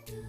Do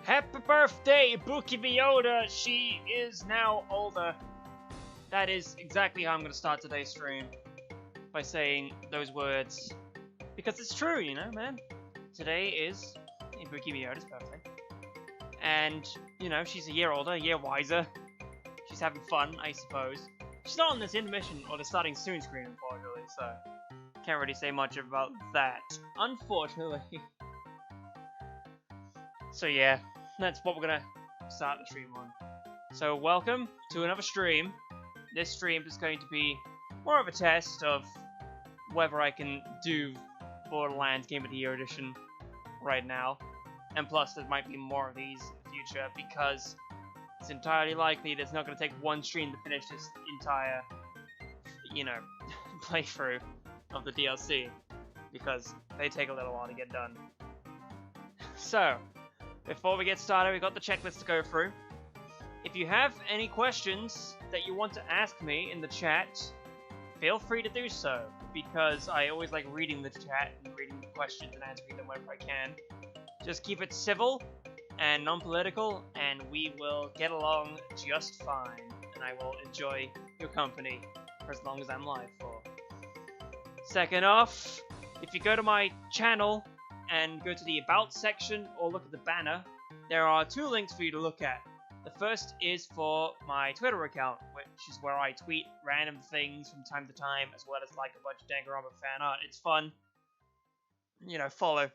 Happy birthday, Buki Yoda! She is now older. That is exactly how I'm going to start today's stream. By saying those words. Because it's true, you know, man. Today is Buki Yoda's birthday. And, you know, she's a year older, a year wiser. She's having fun, I suppose. She's not on this intermission or the starting soon screen, unfortunately, so can't really say much about that, unfortunately. So yeah, that's what we're gonna start the stream on. So welcome to another stream. This stream is going to be more of a test of whether I can do Borderlands Game of the Year edition right now. And plus there might be more of these in the future because it's entirely likely that it's not going to take one stream to finish this entire, you know, playthrough of the DLC. Because they take a little while to get done. So, before we get started, we've got the checklist to go through. If you have any questions that you want to ask me in the chat, feel free to do so, because I always like reading the chat and reading the questions and answering them whenever I can. Just keep it civil and non-political, and we will get along just fine, and I will enjoy your company for as long as I'm live for. Second off, if you go to my channel, and go to the About section or look at the banner, there are two links for you to look at. The first is for my Twitter account, which is where I tweet random things from time to time, as well as like a bunch of Danganronpa fan art. It's fun. You know, follow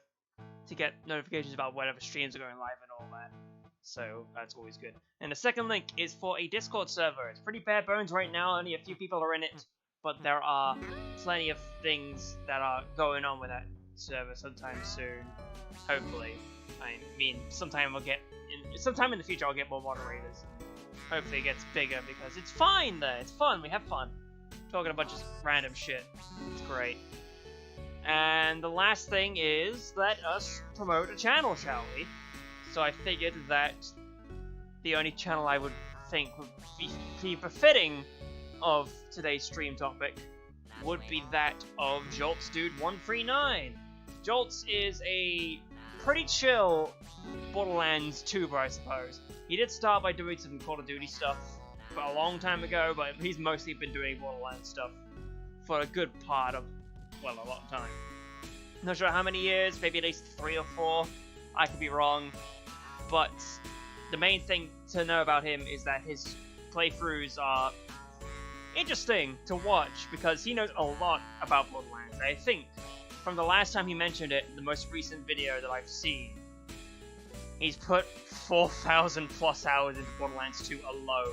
to get notifications about whatever streams are going live and all that. So that's always good. And the second link is for a Discord server. It's pretty bare bones right now, only a few people are in it, but there are plenty of things that are going on with that server sometime soon, hopefully. I mean, sometime in the future I'll get more moderators. Hopefully it gets bigger because it's fine there. It's fun. We have fun talking a bunch of random shit. It's great. And the last thing is let us promote a channel, shall we? So I figured that the only channel I would think would be befitting of today's stream topic would be that of JoltsDude139. Jolts is a pretty chill Borderlands tuber, I suppose. He did start by doing some Call of Duty stuff a long time ago, but he's mostly been doing Borderlands stuff for a good part of, well, a long time. Not sure how many years, maybe at least 3 or 4. I could be wrong. But the main thing to know about him is that his playthroughs are interesting to watch because he knows a lot about Borderlands. I think from the last time he mentioned it, the most recent video that I've seen, he's put 4,000 plus hours into Borderlands 2 alone,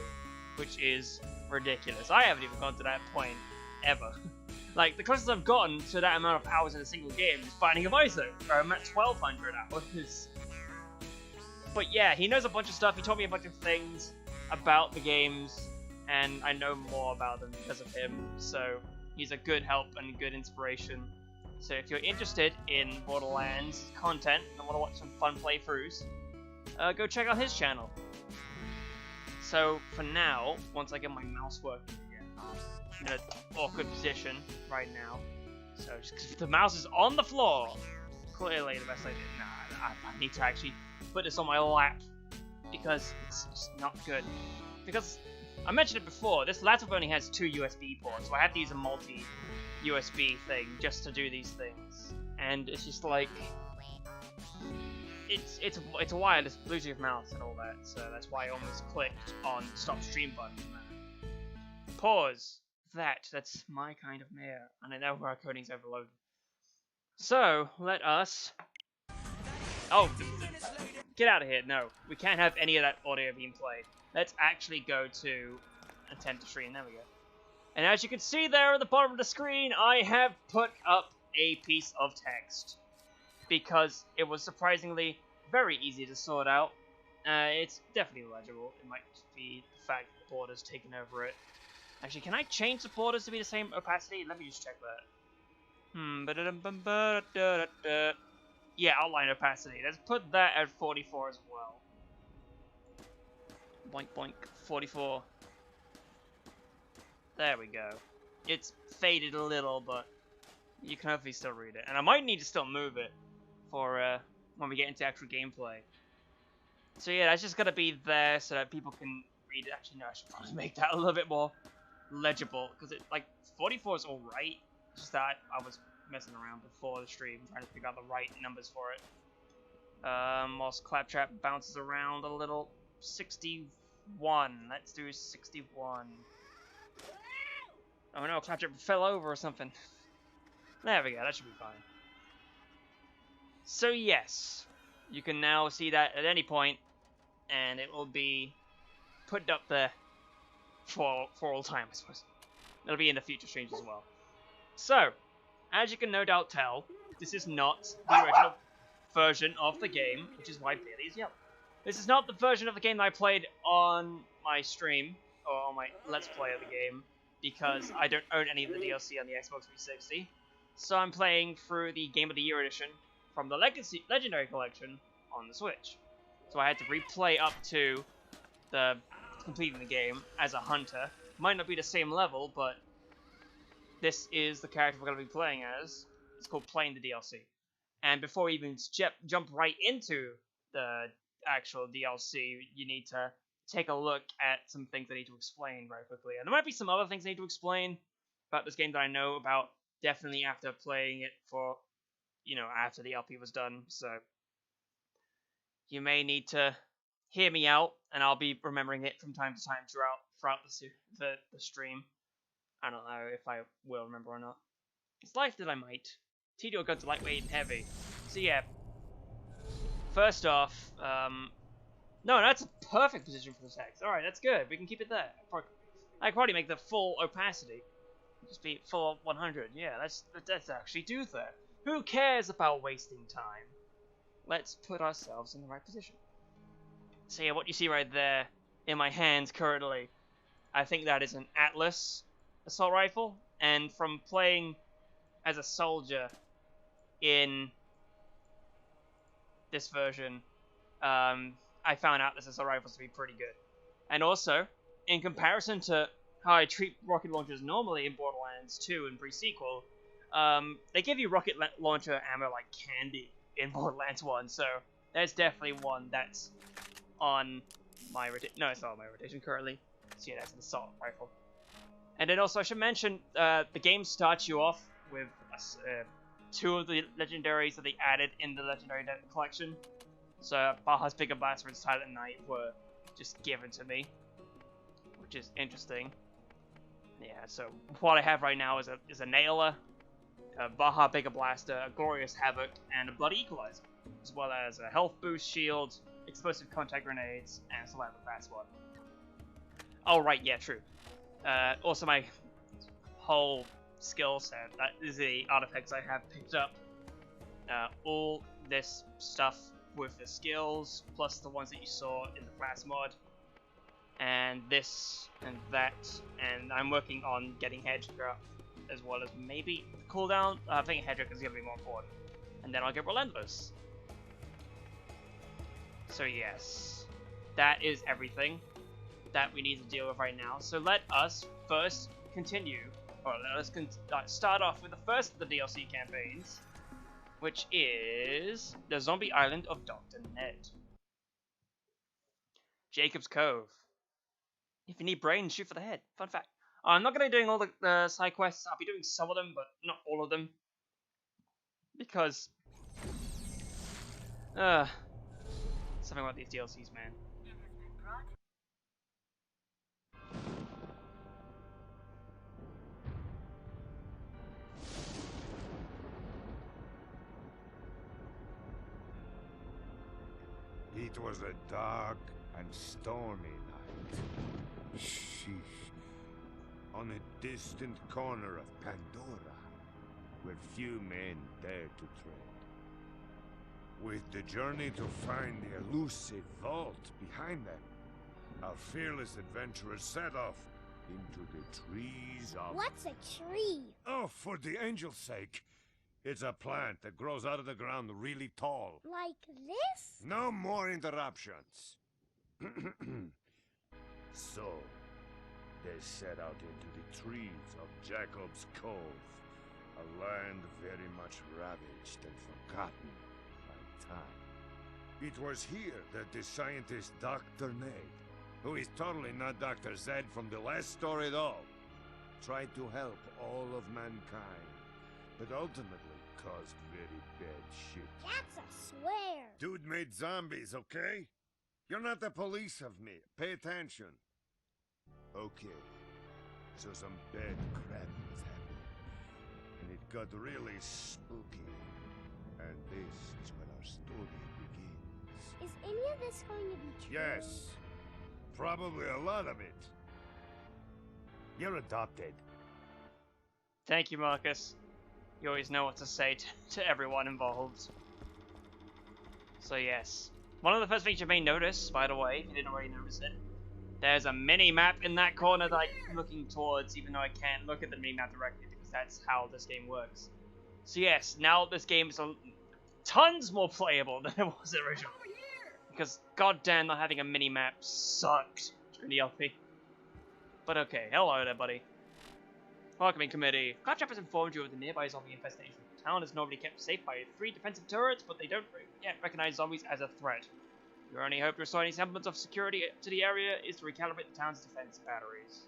which is ridiculous. I haven't even gone to that point ever. Like, the closest I've gotten to that amount of hours in a single game is Binding of Isaac, where I'm at 1,200 hours. But yeah, he knows a bunch of stuff. He told me a bunch of things about the games, and I know more about them because of him, so he's a good help and good inspiration. So if you're interested in Borderlands content and want to watch some fun playthroughs, go check out his channel. So for now, once I get my mouse working again, in an awkward position right now, so just 'cause the mouse is on the floor, clearly the best idea. Nah, I need to actually put this on my lap because it's just not good. Because I mentioned it before, this laptop only has 2 USB ports, so I have to use a multi-USB thing just to do these things. And it's just like, it's a wireless Bluetooth mouse and all that, so that's why I almost clicked on the stop stream button. Pause. That's my kind of mare, and I know our coding's overloaded. So, let us... Oh, get out of here. No, we can't have any of that audio being played. Let's actually go to attempt to stream. There we go. And as you can see there at the bottom of the screen, I have put up a piece of text. Because it was surprisingly very easy to sort out. It's definitely legible. It might just be the fact that the border's taken over it. Actually, can I change the borders to be the same opacity? Let me just check that. Yeah, outline opacity. Let's put that at 44 as well. Boink boink, 44. There we go. It's faded a little, but you can hopefully still read it. And I might need to still move it for when we get into actual gameplay. So yeah, that's just gonna be there so that people can read it. Actually, no, I should probably make that a little bit more legible, because it, like, 44 is alright. Just that I was messing around before the stream, trying to figure out the right numbers for it. Whilst Claptrap bounces around a little. 61. Let's do 61. Oh no, Claptrap fell over or something. There we go, that should be fine. So yes, you can now see that at any point, and it will be put up there for all time, I suppose. It'll be in the future streams as well. So, as you can no doubt tell, this is not the original version of the game, which is why Bailey is yellow. This is not the version of the game that I played on my stream, or on my Let's Play of the game, because I don't own any of the DLC on the Xbox 360. So I'm playing through the Game of the Year edition from the Legendary Collection on the Switch. So I had to replay up to the completing the game as a hunter. Might not be the same level, but this is the character we're going to be playing as. It's called Playing the DLC. And before we even jump right into the actual DLC, you need to take a look at some things I need to explain very quickly. And there might be some other things I need to explain about this game that I know about definitely after playing it for, you know, after the LP was done. So you may need to hear me out, and I'll be remembering it from time to time throughout the stream. I don't know if I will remember or not. It's likely that I might. TDO guns are lightweight and heavy. So yeah. First off, no, that's a perfect position for the text. Alright, that's good. We can keep it there. I can probably make the full opacity. Just be full 100. Yeah, let's actually do that. Who cares about wasting time? Let's put ourselves in the right position. So yeah, what you see right there in my hands currently, I think that is an Atlas assault rifle. And from playing as a soldier in this version, I found Atlas assault rifles to be pretty good. And also, in comparison to how I treat rocket launchers normally in Borderlands 2 and pre-sequel, they give you rocket launcher ammo like candy in Borderlands 1, so there's definitely one that's on my rotation. No, it's not on my rotation currently. So yeah, that's an assault rifle. And then also I should mention, the game starts you off with two of the legendaries that they added in the Legendary Collection. So Baja's Bigger Blaster and Silent Night were just given to me, which is interesting. Yeah, so what I have right now is a Nailer, a Baja Bigger Blaster, a Glorious Havoc, and a Bloody Equalizer, as well as a Health Boost Shield, Explosive Contact Grenades, and Saliva Fast One. Oh right, yeah, true. Also my whole skill set, that is the artifacts I have picked up. All this stuff with the skills, plus the ones that you saw in the class mod, and this and that, and I'm working on getting Hedgehog up, as well as maybe cooldown. I think Hedgehog is going to be more important, and then I'll get Relentless. So yes, that is everything that we need to deal with right now. So let us first continue, or let us start off with the first of the DLC campaigns, which is the Zombie Island of Dr. Ned. Jacob's Cove. If you need brains, shoot for the head. Fun fact. I'm not going to be doing all the side quests. I'll be doing some of them, but not all of them. Because something about these DLCs, man. It was a dark and stormy night. Sheesh. On a distant corner of Pandora, where few men dare to tread. With the journey to find the elusive vault behind them, our fearless adventurers set off into the trees of... What's a tree? Oh, for the angel's sake! It's a plant that grows out of the ground really tall. Like this? No more interruptions. So, they set out into the trees of Jacob's Cove, a land very much ravaged and forgotten by time. It was here that the scientist Dr. Ned, who is totally not Dr. Zed from the last story at all, tried to help all of mankind, but ultimately caused very bad shit. That's a swear. Dude made zombies, okay? You're not the police of me. Pay attention. Okay. So some bad crap was happening. And it got really spooky. And this is where our story begins. Is any of this going to be true? Yes. Probably a lot of it. You're adopted. Thank you, Marcus. You always know what to say to everyone involved. So yes. One of the first things you may notice, by the way, if you didn't already notice it, there's a mini-map in that corner that I'm looking towards, even though I can't look at the mini-map directly, because that's how this game works. So yes, now this game is tons more playable than it was originally. Because goddamn, not having a mini-map sucked during the LP. But okay, hello there, buddy. Welcoming committee. Claptrap has informed you of the nearby zombie infestation. The town is normally kept safe by 3 defensive turrets, but they don't yet recognize zombies as a threat. Your only hope to restore any semblance of security to the area is to recalibrate the town's defense batteries.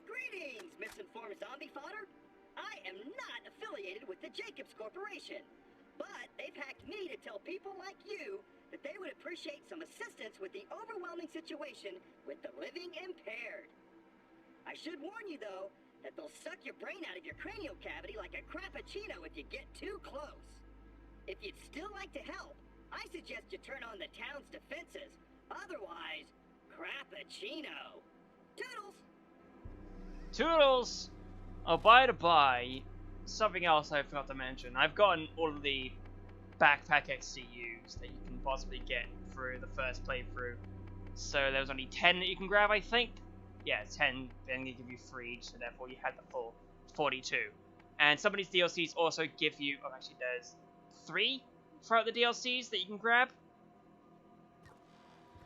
Greetings, misinformed zombie fodder. I am not affiliated with the Jacobs Corporation, but they've hacked me to tell people like you that they would appreciate some assistance with the overwhelming situation with the living impaired. I should warn you, though, that they'll suck your brain out of your cranial cavity like a crappuccino if you get too close. If you'd still like to help, I suggest you turn on the town's defenses. Otherwise, crappuccino. Toodles! Toodles! Oh, by the by, something else I forgot to mention. I've gotten all of the backpack XCUs that you can possibly get through the first playthrough. So there's only 10 that you can grab, I think. Yeah, 10, then they give you 3 each, so therefore you had the full 42. And some of these DLCs also give you, oh actually there's 3 throughout the DLCs that you can grab.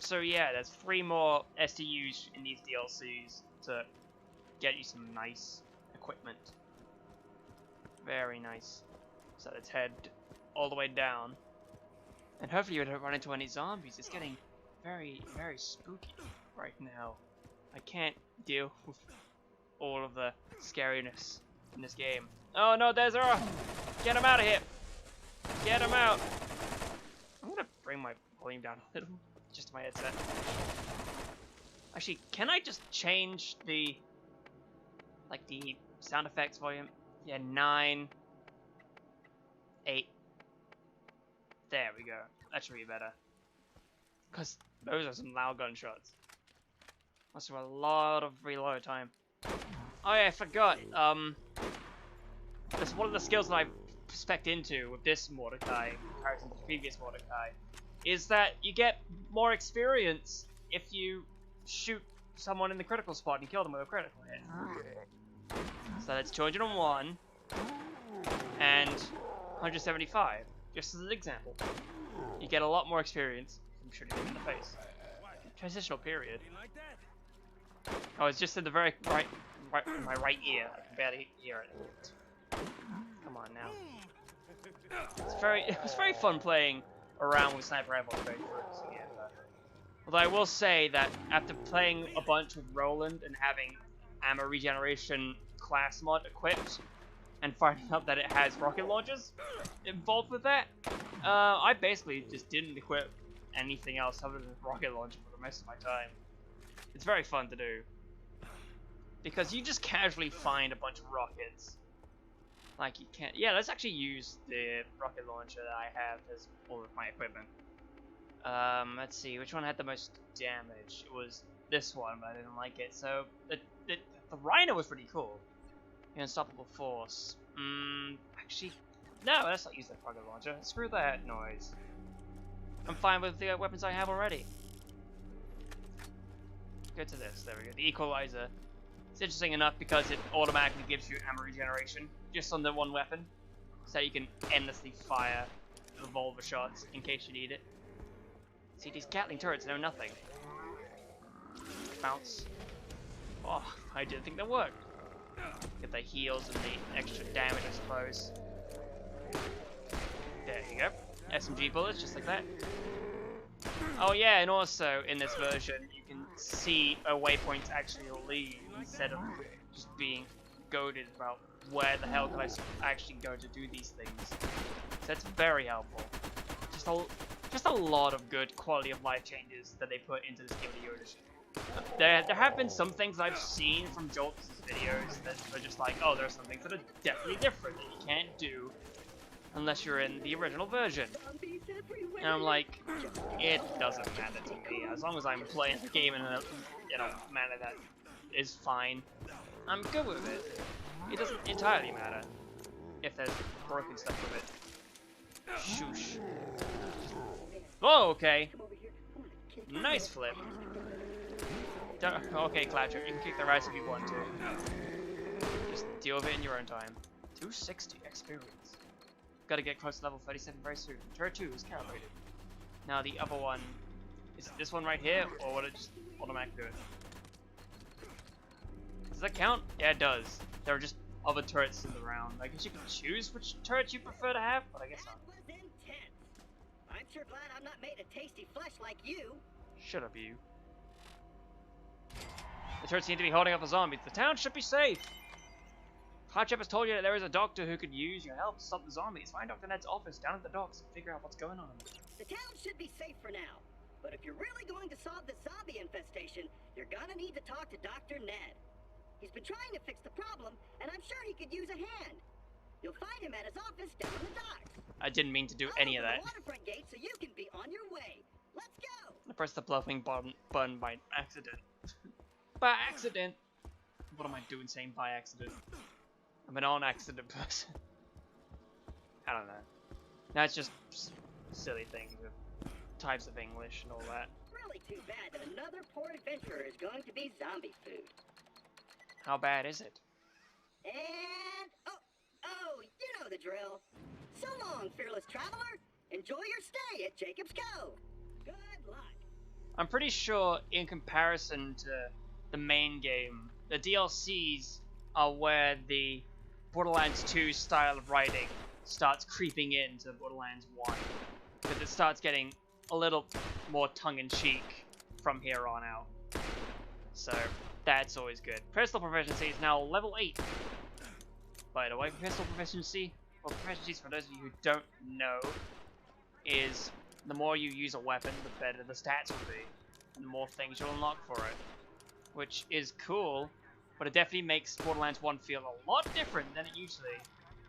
So yeah, there's 3 more STUs in these DLCs to get you some nice equipment. Very nice. So let's head all the way down. And hopefully you don't run into any zombies. It's getting very, very spooky right now. I can't deal with all of the scariness in this game. Oh no, there's Zara! Get him out of here! Get him out! I'm gonna bring my volume down a little, just to my headset. Actually, can I just change the, like the sound effects volume? Yeah, 9, 8. There we go. That should be better. Because those are some loud gunshots. Must have a lot of reload time. Oh yeah, I forgot. That's one of the skills that I've spec'd into with this Mordecai in comparison to the previous Mordecai, is that you get more experience if you shoot someone in the critical spot and kill them with a critical hit. So that's 201 and 175, just as an example. You get a lot more experience from shooting them in the face. Transitional period. Oh, it's just in the very right in my right ear. I can barely hear it. Come on now. It was very fun playing around with sniper rifles very first. Yeah. Although I will say that after playing a bunch with Roland and having ammo regeneration class mod equipped, and finding out that it has rocket launchers involved with that, I basically just didn't equip anything else other than rocket launcher for the rest of my time. It's very fun to do, because you just casually find a bunch of rockets. Like you can't. Yeah, let's actually use the rocket launcher that I have as all of my equipment. Let's see, which one had the most damage? It was this one, but I didn't like it. So the Rhino was pretty cool. Unstoppable force. Actually, no, let's not use that rocket launcher. Screw that noise. I'm fine with the weapons I have already. Go to this. There we go. The equalizer. It's interesting enough because it automatically gives you ammo regeneration just on the one weapon, so you can endlessly fire revolver shots in case you need it. See, these Gatling turrets know nothing. Bounce. Oh, I didn't think that worked. Get the heals and the extra damage, I suppose. There you go. SMG bullets, just like that. Oh yeah, and also in this version, you can see a waypoint actually lead instead of just being goaded about where the hell can I actually go to do these things. So that's very helpful. Just a lot of good quality of life changes that they put into this game of Yoda. There have been some things I've seen from Jolt's videos that are just like, oh, there are some things that are definitely different that you can't do unless you're in the original version. And I'm like, it doesn't matter to me. As long as I'm playing the game in a manner that is fine, I'm good with it. It doesn't entirely matter if there's broken stuff with it. Shoosh. Oh, okay. Nice flip. Okay, Clatcher, you can kick the rice if you want to. Just deal with it in your own time. 260 experience. Gotta get close to level 37 very soon. Turret 2 is calibrated. Now the other one, is it this one right here, or will it just automatically do it? Does that count? Yeah, it does. There are just other turrets in the round. I guess you can choose which turret you prefer to have, but I guess not. That was intense. I'm sure glad I'm not made of tasty flesh like you. Shut up, you. The turrets seem to be holding up the zombies. The town should be safe. Hotchep has told you that there is a doctor who could use your help to stop the zombies. Find Dr. Ned's office down at the docks and figure out what's going on. The town should be safe for now. But if you're really going to solve the zombie infestation, you're gonna need to talk to Dr. Ned. He's been trying to fix the problem, and I'm sure he could use a hand. You'll find him at his office down in the docks. I didn't mean to do any of that. The waterfront gate so you can be on your way. Let's go. I pressed the bluffing button by accident. By accident? What am I doing saying by accident? I'm an on-accident person. I don't know. That's just silly things with types of English and all that. Really too bad that another poor adventurer is going to be zombie food. How bad is it? And oh, you know the drill. So long, fearless traveler. Enjoy your stay at Jacob's Cove. Good luck. I'm pretty sure in comparison to the main game, the DLCs are where the Borderlands 2 style of writing starts creeping into Borderlands 1. Because it starts getting a little more tongue-in-cheek from here on out. So, that's always good. Pistol proficiency is now level 8. By the way, pistol proficiency, or proficiencies for those of you who don't know, is the more you use a weapon, the better the stats will be. And the more things you'll unlock for it. Which is cool, but it definitely makes Borderlands 1 feel a lot different than it usually,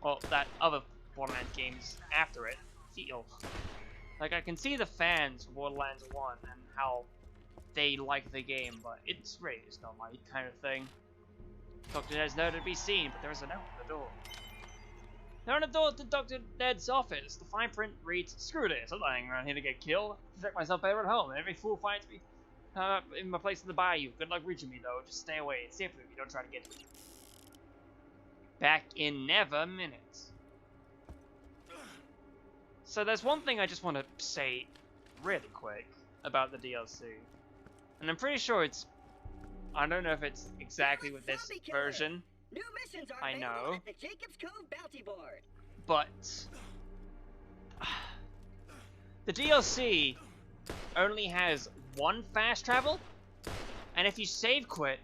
well, that other Borderlands games after it feel. Like, I can see the fans of Borderlands 1 and how they like the game, but it's really just not my kind of thing. Dr. Ned's nowhere to be seen, but there is a note on the door. They're on the door to Dr. Ned's office. The fine print reads, "Screw this, I'm not hanging around here to get killed. I protect myself better at home, and every fool finds me in my place in the bayou. Good luck reaching me, though. Just stay away. It's safer if you don't try to get to me." Back in never minutes. So there's one thing I just want to say really quick about the DLC. And I'm pretty sure it's... I don't know if it's exactly with this version. New missions are I know. at the Jacob's Cove bounty board. But... the DLC only has one fast travel, and if you save quit,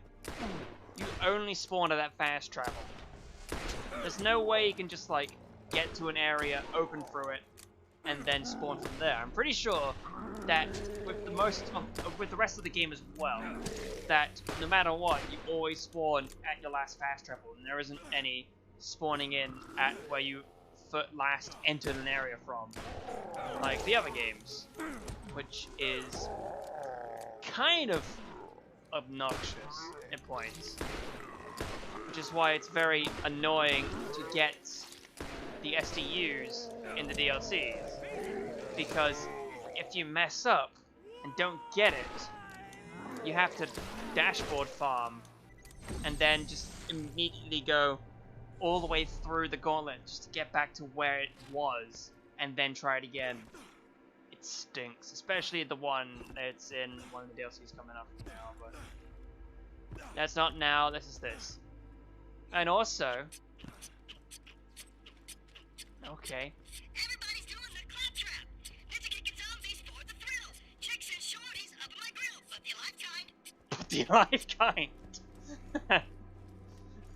you only spawn at that fast travel. There's no way you can just like get to an area, open through it, and then spawn from there. I'm pretty sure that with the rest of the game as well, that no matter what, you always spawn at your last fast travel, and there isn't any spawning in at where you last entered an area from, like the other games, which is kind of obnoxious at points. Which is why it's very annoying to get the SDUs in the DLCs. Because if you mess up and don't get it, you have to dashboard farm and then just immediately go all the way through the gauntlet just to get back to where it was and then try it again. It stinks, especially the one that's in one of the DLCs coming up now, but that's not now, this is this. And also, okay. Everybody's doing the claptrap. Ninja kicking zombies for the thrill. Chicks and shorties up in my grill. But the life kind. The life kind.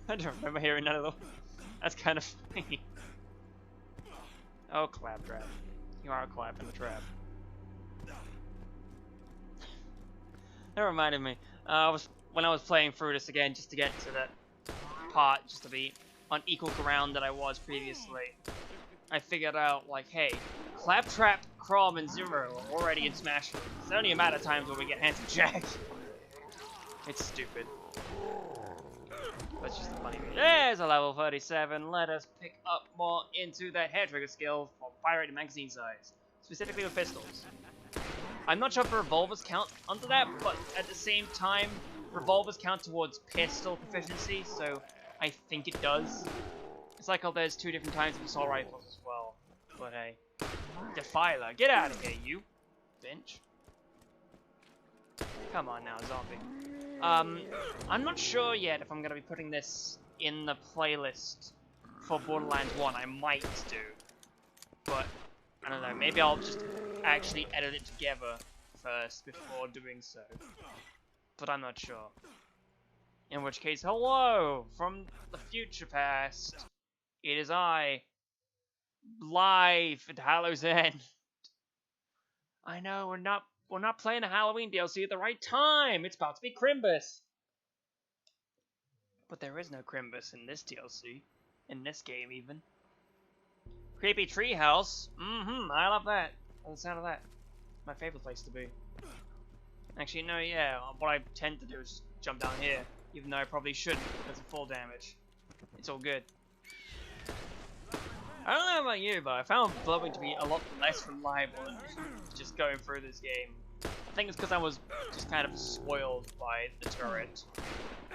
I don't remember hearing none of those. That's kind of funny. Oh, claptrap. You are a clap in the trap. That reminded me. When I was playing through this again, just to get to that part, just to be on equal ground that I was previously, I figured out, like, hey, Claptrap, Crom, and Zero are already in Smash Bros. It's only a matter of times when we get Handsome Jack. It's stupid. That's just a funny thing. There's a level 37. Let us pick up more into that hair trigger skill for pirated magazine size, specifically with pistols. I'm not sure if revolvers count under that, but at the same time, revolvers count towards pistol proficiency, so I think it does. It's like, oh, there's two different kinds of assault rifles as well. But hey, Defiler, get out of here, you bitch. Come on now, zombie. I'm not sure yet if I'm gonna be putting this in the playlist for Borderlands 1. I might do, but I don't know. Maybe I'll just actually edit it together first before doing so. But I'm not sure. In which case, hello from the future past. It is I, live at Hallow's End. I know we're not playing the Halloween DLC at the right time. It's about to be Crimbus. But there is no Crimbus in this DLC, in this game even. Creepy treehouse. I love that. I love the sound of that. It's my favorite place to be. Actually, no, yeah. What I tend to do is just jump down here, even though I probably shouldn't because of fall damage. It's all good. I don't know about you, but I found blowing to be a lot less reliable than just going through this game. I think it's because I was just kind of spoiled by the turret.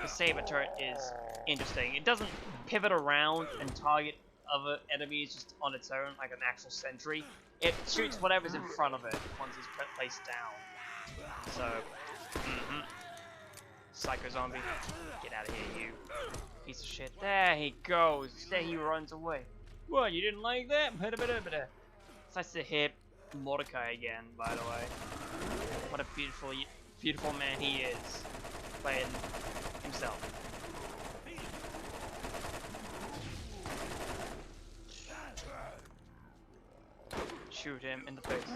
The saber turret is interesting. It doesn't pivot around and target other enemies just on its own, like an actual sentry. It shoots whatever's in front of it once it's placed down. So, Psycho Zombie, get out of here, you piece of shit. There he goes. There he runs away. What, you didn't like that? It's nice to hear Mordecai again, by the way. What a beautiful, beautiful man he is, playing himself. Shoot him in the face.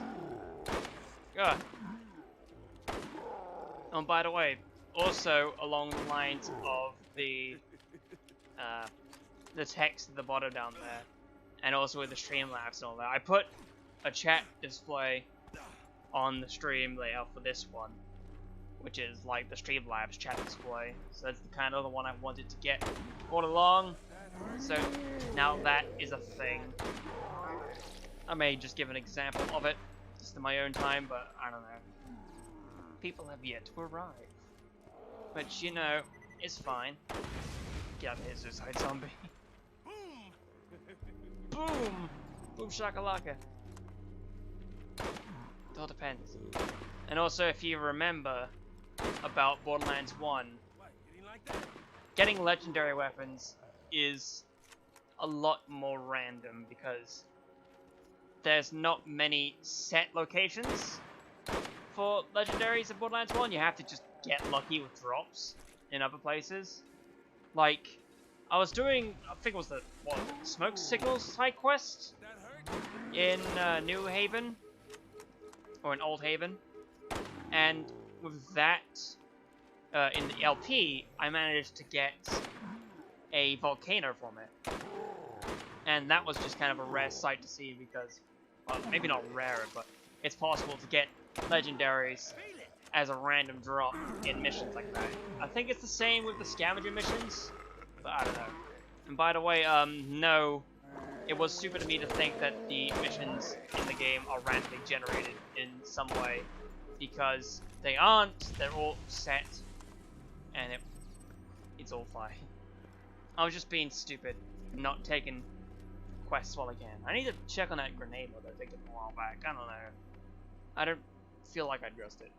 God. Oh, and by the way, also along the lines of the text at the bottom down there, and also with the Streamlabs and all that, I put a chat display on the stream layout for this one, which is like the Streamlabs chat display. So that's the kind of the one I wanted to get all along. So now that is a thing. I may just give an example of it just in my own time, but I don't know. People have yet to arrive. But you know, it's fine. Get out of here, Suicide Zombie. Boom! Boom shakalaka. It all depends. And also, if you remember about Borderlands 1, getting legendary weapons is a lot more random because there's not many set locations for legendaries in Borderlands 1. You have to just get lucky with drops in other places. Like, I was doing, I think it was the Smoke Signals side quest in New Haven, or in Old Haven, and with that, in the LP, I managed to get a volcano from it, and that was just kind of a rare sight to see because, well, maybe not rare, but it's possible to get legendaries as a random drop in missions like that. I think it's the same with the scavenger missions, but I don't know. And by the way, no, it was stupid of me to think that the missions in the game are randomly generated in some way, because they aren't. They're all set, and it's all fine. I was just being stupid, not taking quests while I can. I need to check on that grenade mode I picked up a while back. I don't know. I don't feel like I addressed it.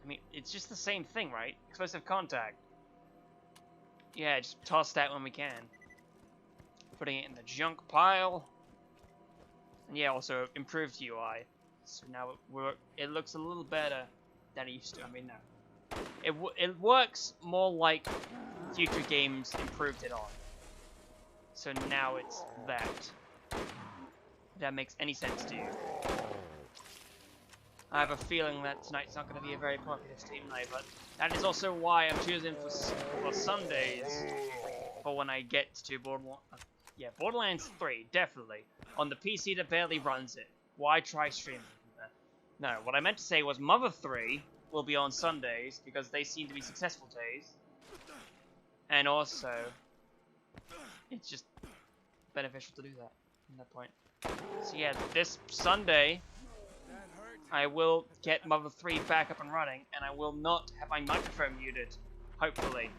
I mean, it's just the same thing, right? Explosive contact. Yeah, just toss that when we can. Putting it in the junk pile. And yeah, also improved UI. So now it looks a little better than it used to. I mean, no. It works more like future games improved it on. So now it's that. If that makes any sense to you. I have a feeling that tonight's not going to be a very popular Steam night, but that is also why I'm choosing for Sundays for when I get to Borderlands 3, definitely. On the PC that barely runs it. Why try streaming? No, what I meant to say was Mother 3 will be on Sundays because they seem to be successful days. And also, it's just beneficial to do that from that point. So yeah, this Sunday, I will get Mother 3 back up and running, and I will not have my microphone muted, hopefully.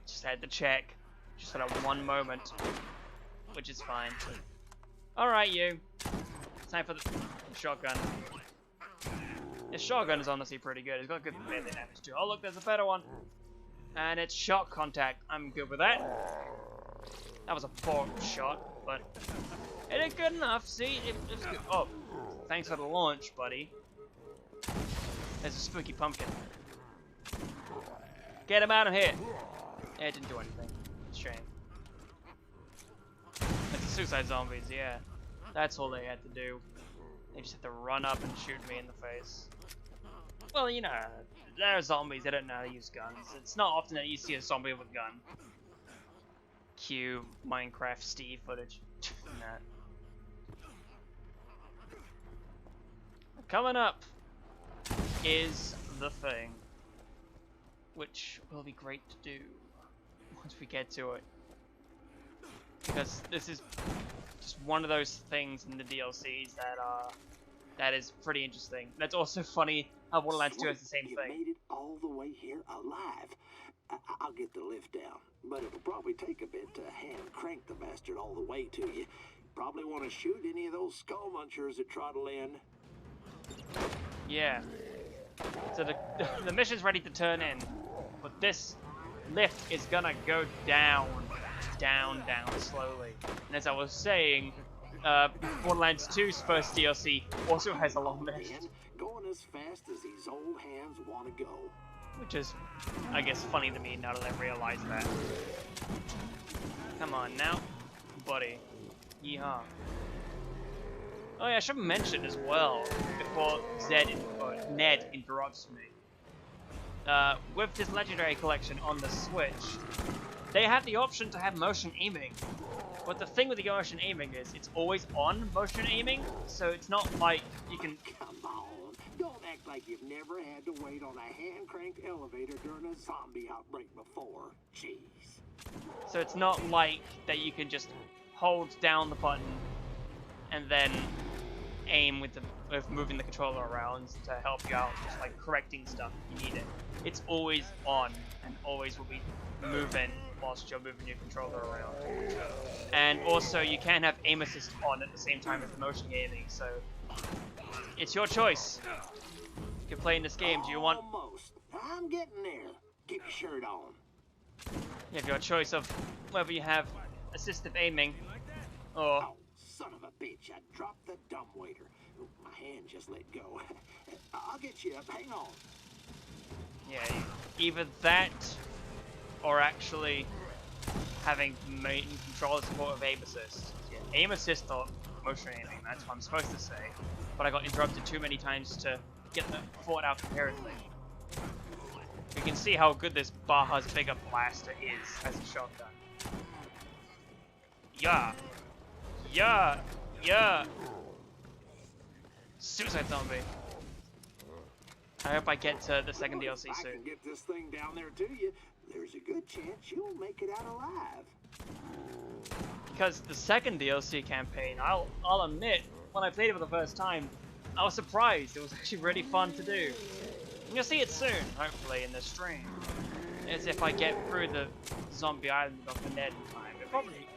Just had to check, just for that one moment, which is fine. Alright, you. Time for the shotgun. This shotgun is honestly pretty good. It's got good melee damage too. Oh look, there's a better one. And it's shock contact. I'm good with that. That was a poor shot, but it did good enough. See, it was good. Oh, thanks for the launch, buddy. There's a spooky pumpkin. Get him out of here. Yeah, it didn't do anything. Shame. It's the suicide zombies, yeah. That's all they had to do. They just had to run up and shoot me in the face. Well, you know, they're zombies, they don't know how to use guns. It's not often that you see a zombie with a gun. Cue Minecraft Steve footage. Nah. Coming up is the thing, which will be great to do once we get to it. Because this is just one of those things in the DLCs that is pretty interesting. That's also funny how Borderlands 2 has the same you thing. Made it all the way here alive. I'll get the lift down, but it'll probably take a bit to hand crank the bastard all the way to you. Probably want to shoot any of those skull munchers that trottle in. Yeah. So the mission's ready to turn in, but this lift is gonna go down slowly. And as I was saying, Borderlands 2's first DLC also has a long lift, Going as fast as these old hands want to go. which is, I guess, funny to me now that I realize that. Come on now, buddy. Yeehaw. Oh yeah, I should mention as well, before Ned interrupts me. With this Legendary Collection on the Switch, they have the option to have motion aiming. But the thing with the motion aiming is, it's always on motion aiming, so it's not like you can... Come on, don't act like you've never had to wait on a hand-cranked elevator during a zombie outbreak before. Jeez. So it's not like that you can just hold down the button and then aim with moving the controller around to help you out, just like correcting stuff if you need it. It's always on and always will be moving whilst you're moving your controller around. And also you can have aim assist on at the same time as the motion aiming, so it's your choice. If you're playing this game, do you want... Almost. I'm getting there. Keep your shirt on. You have your choice of whether you have assistive aiming or... Oh, son of a bitch, I dropped the dumbwaiter. My hand just let go. I'll get you up, hang on. Yeah, either that or actually having main controller support of aim assist. Yeah, aim assist or motion aiming, that's what I'm supposed to say. But I got interrupted too many times to get the thought out coherently. You can see how good this Baja's Bigger Blaster is as a shotgun. Yeah! Yeah! Yeah! Suicide Zombie. I hope I get to the second Well, DLC if I soon. can get this thing down there to you, there's a good chance you'll make it out alive. Because the second DLC campaign, I'll admit, when I played it for the first time, I was surprised. It was actually really fun to do. You'll see it soon, hopefully, in the stream. As if I get through the Zombie Island with Dr. Ned in time. It probably...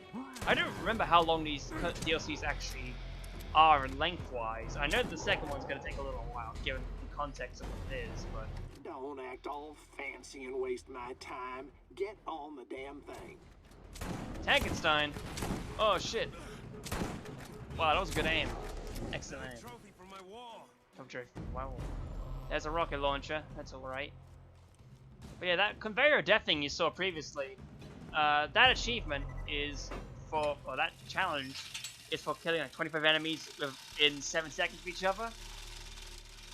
I don't remember how long these DLCs actually are lengthwise. I know the second one's going to take a little while, given the context of what it is, but... Don't act all fancy and waste my time. Get on the damn thing. Tankenstein! Oh shit. Wow, that was a good aim. Excellent aim. Trophy from my wall. Trophy. Wow. There's a rocket launcher. That's alright. But yeah, that conveyor of death thing you saw previously, that achievement is for, or that challenge is for killing like 25 enemies in 7 seconds of each other.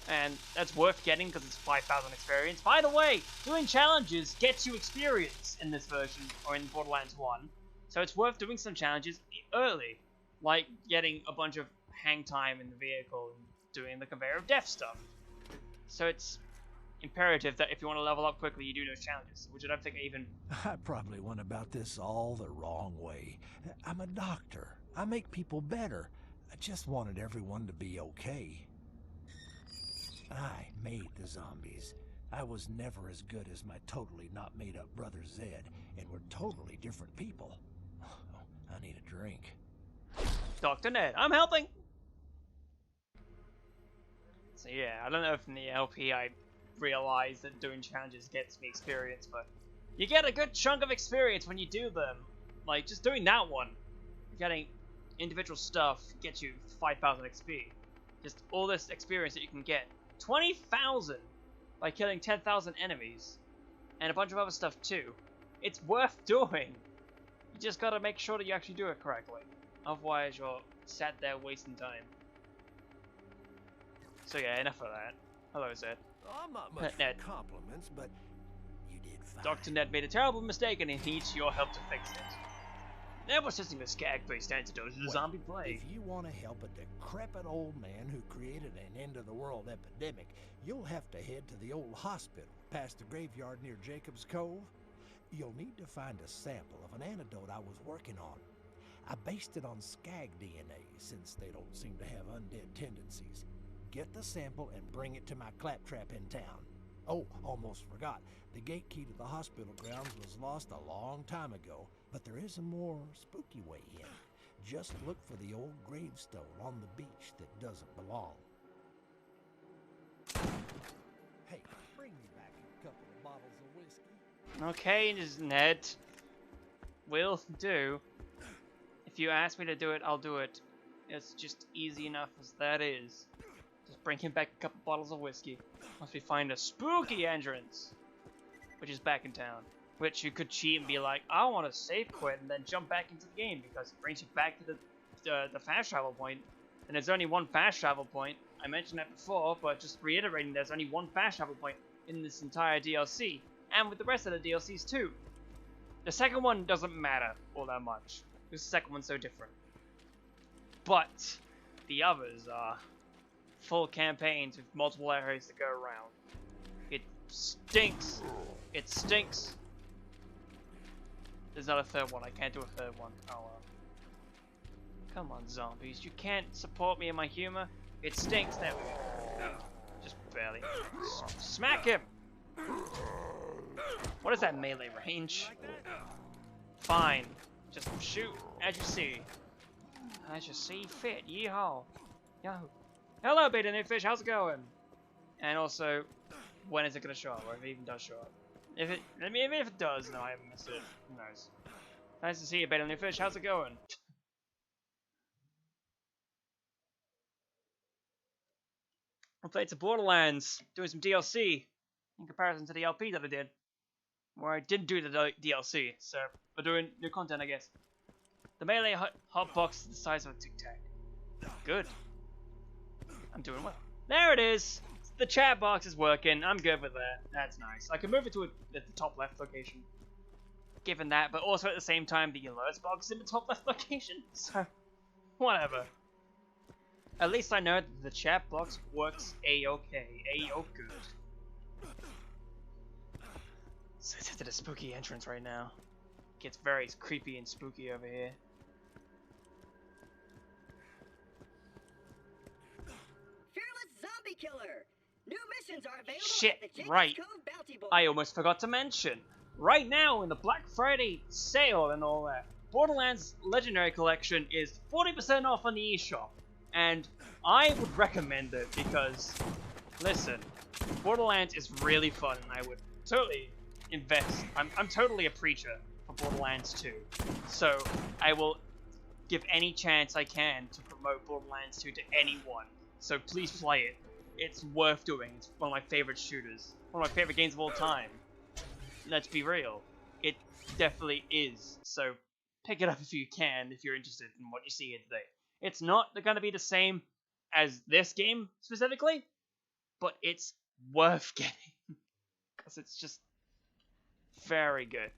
And that's worth getting because it's 5,000 experience. By the way, doing challenges gets you experience in this version, or in Borderlands 1. So it's worth doing some challenges early, like getting a bunch of hang time in the vehicle and doing the conveyor of death stuff. So it's imperative that if you want to level up quickly, you do those challenges, which I don't think I even... I probably went about this all the wrong way. I'm a doctor. I make people better. I just wanted everyone to be okay. I made the zombies. I was never as good as my totally not made up brother Zed, and we're totally different people. Oh, I need a drink. Dr. Ned, I'm helping! So yeah, I don't know if in the LP I realized that doing challenges gets me experience, but you get a good chunk of experience when you do them. Like, just doing that one, getting individual stuff gets you 5,000 XP. Just all this experience that you can get. 20,000 by killing 10,000 enemies, and a bunch of other stuff too. It's worth doing. You just gotta make sure that you actually do it correctly. Otherwise you're sat there wasting time. So yeah, enough of that. Hello, Zed. I'm not much Ned. for compliments, but you did fine. Dr. Ned made a terrible mistake and he needs your help to fix it. Never assisting the skag-based antidote to the zombie plague. If you want to help a decrepit old man who created an end-of-the-world epidemic, you'll have to head to the old hospital past the graveyard near Jacob's Cove. You'll need to find a sample of an antidote I was working on. I based it on skag DNA, since they don't seem to have undead tendencies. Get the sample and bring it to my claptrap in town. Oh, almost forgot. The gate key to the hospital grounds was lost a long time ago, but there is a more spooky way in. Just look for the old gravestone on the beach that doesn't belong. Hey, bring me back a couple of bottles of whiskey. Okay, Ned. Will do. If you ask me to do it, I'll do it. It's just easy enough as that is. Just bring him back a couple bottles of whiskey. Once we find a spooky entrance, which is back in town. Which you could cheat and be like, I want to save quit and then jump back into the game because it brings you back to the fast travel point. And there's only one fast travel point. I mentioned that before, but just reiterating, there's only one fast travel point in this entire DLC, and with the rest of the DLCs too. The second one doesn't matter all that much, because the second one's so different. But the others are full campaigns with multiple areas to go around. It stinks. It stinks. There's not a third one. I can't do a third one. Oh well. Come on, zombies. You can't support me in my humor. It stinks. There we go. Just barely. Smack him! What is that melee range? Fine. Just shoot as you see. As you see fit. Yeehaw. Yahoo. Hello, beta new fish. How's it going? And also, when is it gonna show up? Or if it even does show up? If it, I mean, even if it does, no, I haven't missed it. Who knows? Nice to see you, beta new fish. How's it going? I played some Borderlands, doing some DLC in comparison to the LP that I did, where I didn't do the DLC, so we're doing new content, I guess. The melee hotbox is the size of a Tic Tac. Good. I'm doing well. There it is. The chat box is working. I'm good with that. That's nice. I can move it to the top left location, given that, but also at the same time the alerts box is in the top left location. So, whatever. At least I know that the chat box works a-okay, a-o-good. So it's at a spooky entrance right now. Gets very creepy and spooky over here. Fearless Zombie Killer! New missions are available Shit, at the Jacob's right. Cove Bounty Board. I almost forgot to mention. Right now, in the Black Friday sale and all that, Borderlands Legendary Collection is 40% off on the eShop. And I would recommend it because, listen, Borderlands is really fun and I would totally invest. I'm totally a preacher for Borderlands 2. So, I will give any chance I can to promote Borderlands 2 to anyone. So please play it. It's worth doing. It's one of my favorite shooters. One of my favorite games of all time. Let's be real. It definitely is. So pick it up if you can, if you're interested in what you see here today. It's not going to be the same as this game specifically, but it's worth getting. Because it's just very good.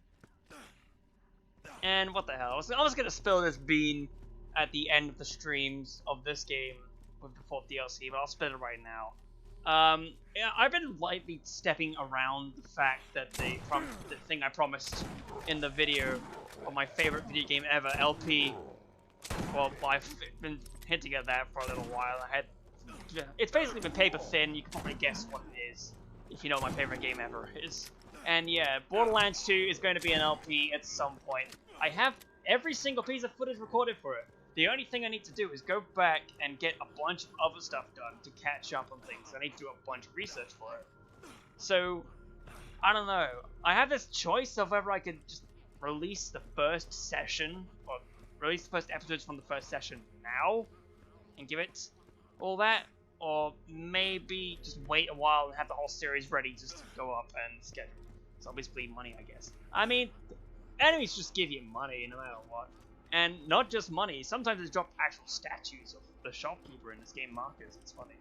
And what the hell? I was going to spill this bean at the end of the streams of this game with the 4th DLC, but I'll spill it right now. Yeah, I've been lightly stepping around the fact that the thing I promised in the video of my favorite video game ever, LP. Well, I've been hinting at that for a little while. It's basically been paper thin. You can probably guess what it is if you know what my favorite game ever is. And yeah, Borderlands 2 is going to be an LP at some point. I have every single piece of footage recorded for it. The only thing I need to do is go back and get a bunch of other stuff done to catch up on things. I need to do a bunch of research for it. So, I don't know. I have this choice of whether I could just release the first session, or release the first episodes from the first session now, and give it all that, or maybe just wait a while and have the whole series ready just to go up and schedule. It's obviously money, I guess. I mean, enemies just give you money no matter what. And not just money, sometimes they drop actual statues of the shopkeeper in this game, Marcus. It's funny.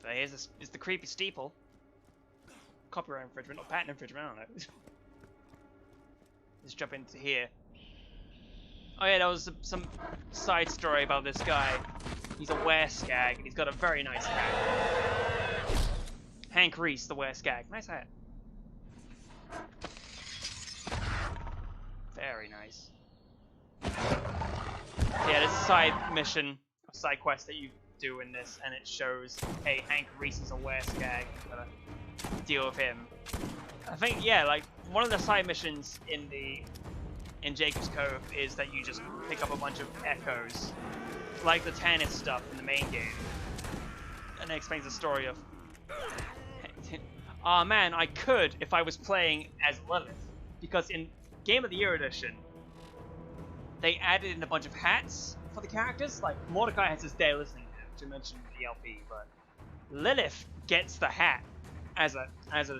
So here's the creepy steeple. Copyright infringement, or patent infringement, I don't know. Let's jump into here. Oh yeah, there was some side story about this guy. He's a wereskag, and he's got a very nice hat. Hank Reese, the wereskag. Nice hat. Very nice. Yeah, there's a side mission, a side quest that you do in this, and it shows, hey, Hank Reese is a wereskag, you gotta deal with him. I think, yeah, like, one of the side missions in Jacob's Cove is that you just pick up a bunch of echoes, like the Tannis stuff in the main game. And it explains the story of... Aw, man, I could if I was playing as Lilith, because in Game of the Year edition, they added in a bunch of hats for the characters. Like, Mordecai has his day listening hat, which I mentioned in the LP, but Lilith gets the hat as a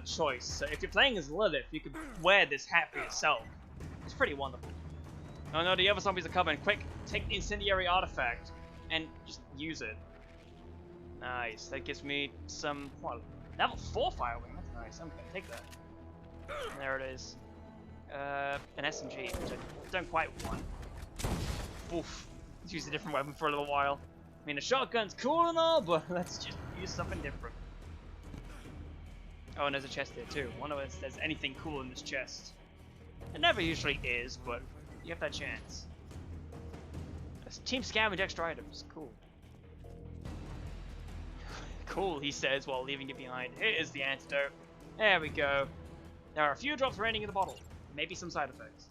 choice. So if you're playing as Lilith, you can wear this hat for yourself. It's pretty wonderful. Oh no, the other zombies are coming. Quick, take the incendiary artifact and just use it. Nice. That gives me some, what, level 4 firewing. That's nice. I'm gonna take that. And there it is. An SMG, which I don't quite want. Oof. Let's use a different weapon for a little while. I mean, a shotgun's cool and all, but let's just use something different. Oh, and there's a chest there too. I wonder if there's anything cool in this chest. It never usually is, but you have that chance. Team scavenge extra items. Cool. Cool, he says while leaving it behind. Here is the antidote. There we go. There are a few drops remaining in the bottle. Maybe some side effects.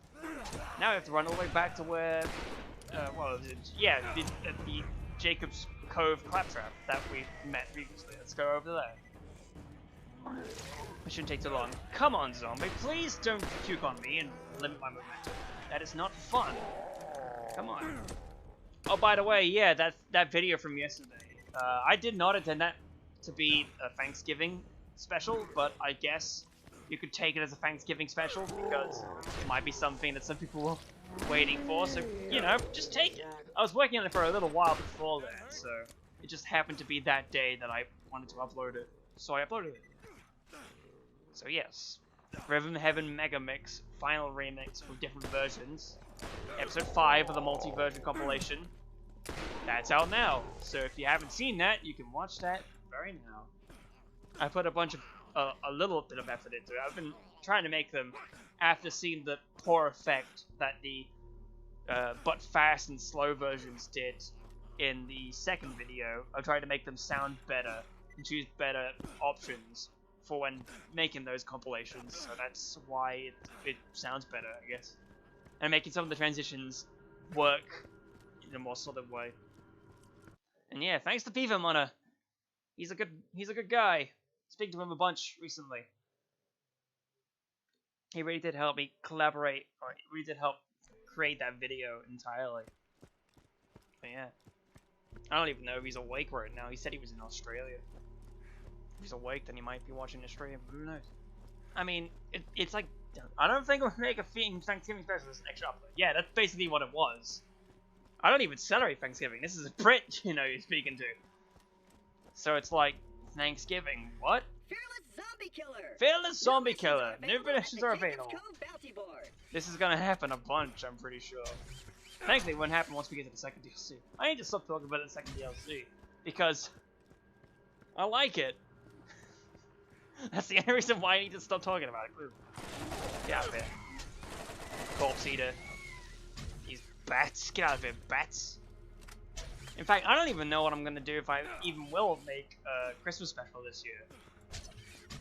Now we have to run all the way back to where, well, yeah, the Jacob's Cove claptrap that we met previously. Let's go over there. It shouldn't take too long. Come on, zombie, please don't puke on me and limit my movement. That is not fun. Come on. Oh, by the way, yeah, that video from yesterday. I did not intend that to be a Thanksgiving special, but I guess you could take it as a Thanksgiving special because it might be something that some people were waiting for, so, you know, just take it. I was working on it for a little while before that, so it just happened to be that day that I wanted to upload it, so I uploaded it. So yes, Rhythm Heaven Mega Mix, final remix with different versions, episode 5 of the multi-version compilation. that's out now. So if you haven't seen that, you can watch that right now. I put a bunch of a little bit of effort into it. I've been trying to make them after seeing the poor effect that the but fast and slow versions did in the second video. I tried to make them sound better and choose better options for when making those compilations. So that's why it sounds better, I guess. And making some of the transitions work in a more solid way. And yeah, thanks to Fever Mona. He's a good guy. Speaking to him a bunch recently. He really did help me collaborate, or he really did help create that video entirely. But yeah. I don't even know if he's awake right now. He said he was in Australia. If he's awake, then he might be watching the stream. Who knows? I mean, it's like, I don't think we'll make a Thanksgiving special as an extra upload. Yeah, that's basically what it was. I don't even celebrate Thanksgiving. This is a Brit, you know, you're speaking to. So it's like, Thanksgiving, what? Fearless Zombie Killer! Fearless Zombie Killer! New missions are available. Jacob's Cove bounty board. This is gonna happen a bunch, I'm pretty sure. Thankfully, it won't happen once we get to the second DLC. I need to stop talking about the second DLC, because I like it. That's the only reason why I need to stop talking about it. Get out of here. Corpse Eater. These bats. Get out of here, bats. In fact, I don't even know what I'm gonna do if I even will make a Christmas special this year.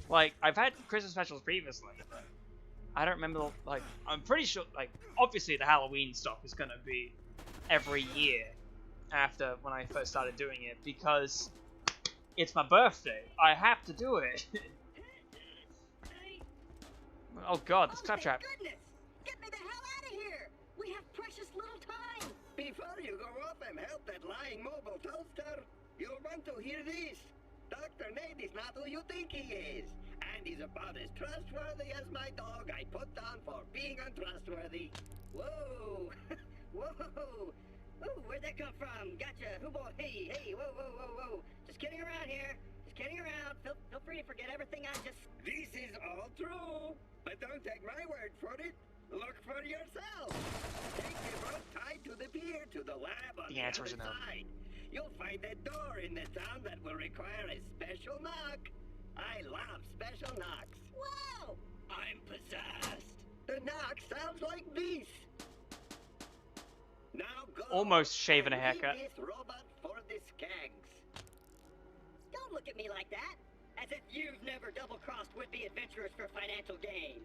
Like, I've had Christmas specials previously, but I don't remember, like, I'm pretty sure, like, obviously the Halloween stuff is gonna be every year after when I first started doing it, because it's my birthday. I have to do it. Oh god, this claptrap. Goodness! Get me the hell out of here! We have precious little time! Before you go off and help that lying mobile toaster, you'll want to hear this. Dr. Nate is not who you think he is. And he's about as trustworthy as my dog I put down for being untrustworthy. Whoa! Whoa! Ooh, where'd that come from? Gotcha! Who boy? Hey, hey, whoa, whoa, whoa, whoa! Just kidding around here. Just kidding around. Feel free to forget everything I just... This is all true. But don't take my word for it. Look for yourself. Take your boat tied to the pier to the lab on the other side. You'll find a door in the town that will require a special knock. I love special knocks. Whoa! I'm possessed. The knock sounds like this. Now go. Almost shaving a haircut. This robot for the skanks. Don't look at me like that. As if you've never double-crossed would-be adventurers for financial gain.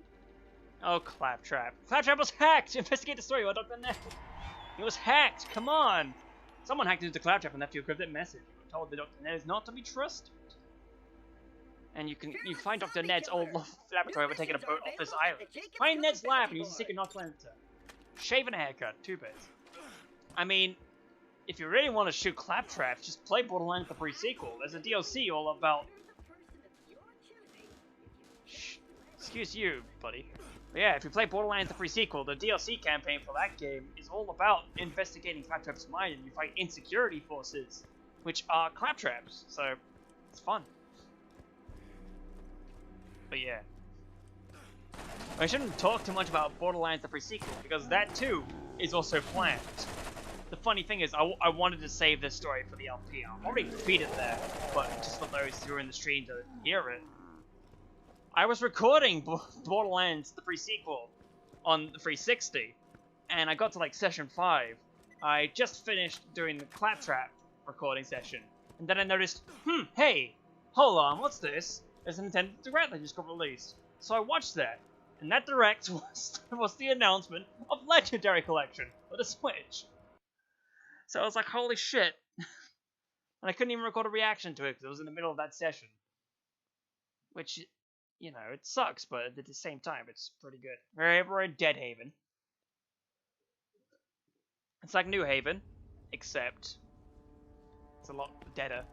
Oh, Claptrap. Claptrap was hacked! Investigate the story, what Dr. Ned? He was hacked! Come on! Someone hacked into Claptrap and left you a cryptic message. You told the Dr. Ned is not to be trusted. And you find Dr. Ned's old laboratory by taking a boat off this island. Find Ned's lab and use a secret not to enter. Shave and a haircut, 2 bits. I mean, if you really want to shoot Claptrap, just play Borderlands the pre-sequel. There's a DLC all about... Shh. Excuse you, buddy. But yeah, if you play Borderlands the pre-sequel, the DLC campaign for that game is all about investigating Claptrap's mind, and you fight insecurity forces, which are Claptraps, so it's fun. But yeah. I shouldn't talk too much about Borderlands the pre-sequel, because that too is also planned. The funny thing is, I wanted to save this story for the LP. I'll already feed it there, but just for those who are in the stream to hear it. I was recording Borderlands the pre-sequel on the 360, and I got to like session 5. I just finished doing the Claptrap recording session, and then I noticed, hey, hold on, what's this? There's a Nintendo Direct that just got released. So I watched that, and that Direct was the announcement of Legendary Collection for the Switch. So I was like, holy shit. And I couldn't even record a reaction to it because it was in the middle of that session. Which, you know, it sucks, but at the same time, it's pretty good. We're in Dead Haven. It's like New Haven, except it's a lot deader.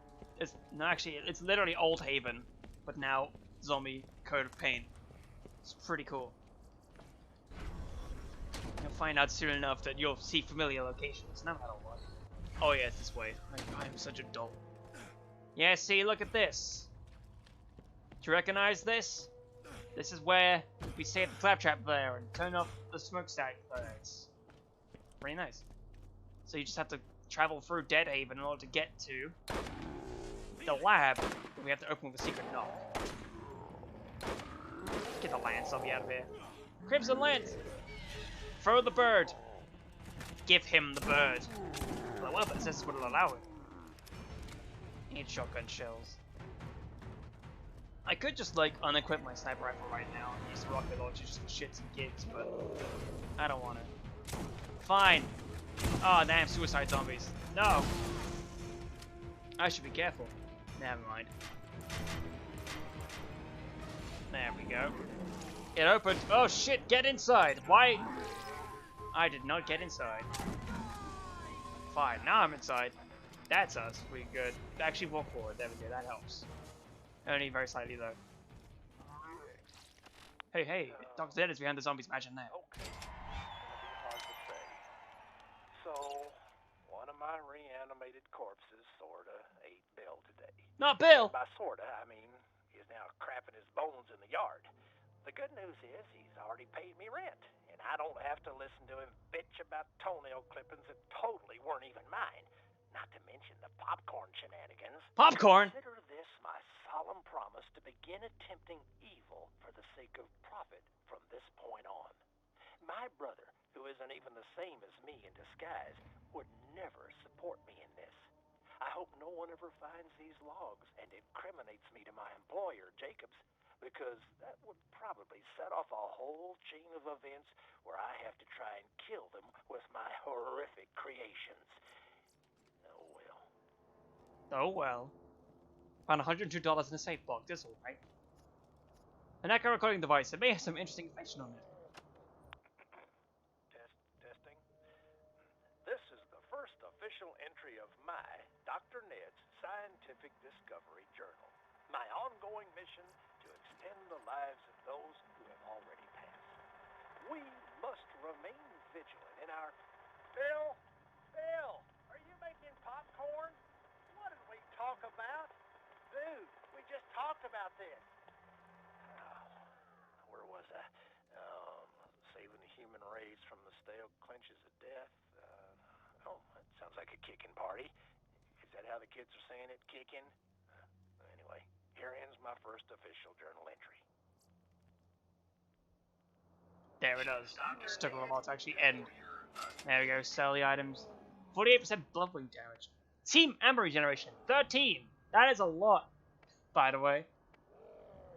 It's literally Old Haven, but now zombie coat of paint. It's pretty cool. You'll find out soon enough that you'll see familiar locations, no matter what. Oh yeah, it's this way. I'm such a dolt. Yeah, see, look at this. Do you recognize this? This is where we save the Claptrap there and turn off the smokestack there. It's pretty nice. So you just have to travel through Deadhaven in order to get to the lab. We have to open with a secret knock. Get the Lance zombie out of here. Crimson Lance! Throw the bird! Give him the bird. Well, what if it says would allow it? Need shotgun shells. I could just like unequip my sniper rifle right now and use the rocket launcher just for shits and gigs, but I don't want to. Fine. Oh damn, suicide zombies. No. I should be careful. Never mind. There we go. It opened. Oh shit, get inside. Why? I did not get inside. Fine, now I'm inside. That's us. Pretty good. Actually walk forward. There we go, that helps. Only very slightly though. Hey, hey, Dr. Dead is behind the zombies. Imagine that. Okay. It's gonna be hard to say. So, one of my reanimated corpses sorta ate Bill today. Not Bill! By sorta, I mean, he's now crapping his bones in the yard. The good news is he's already paid me rent, and I don't have to listen to him bitch about toenail clippings that totally weren't even mine. Not to mention the popcorn shenanigans. Popcorn? Consider this my solemn promise to begin attempting evil for the sake of profit from this point on. My brother, who isn't even the same as me in disguise, would never support me in this. I hope no one ever finds these logs and incriminates me to my employer, Jacobs, because that would probably set off a whole chain of events where I have to try and kill them with my horrific creations. Oh well. Oh well. Found $102 in a safe box, that's alright. An echo recording device, it may have some interesting information on it. Testing. This is the first official entry of my, Dr. Ned's, Scientific Discovery Journal. My ongoing mission to extend the lives of those who have already passed. We must remain vigilant in our... Bill, are you making popcorn? What did we talk about? Dude, we just talked about this. Where was I? Saving the human race from the stale clinches of death. That sounds like a kicking party. Is that how the kids are saying it? Kicking? Anyway, here ends my first official journal entry. There it does. Just took a while to actually end. There we go, sell the items. 48% blood wound damage. Team ammo regeneration, 13! That is a lot, by the way.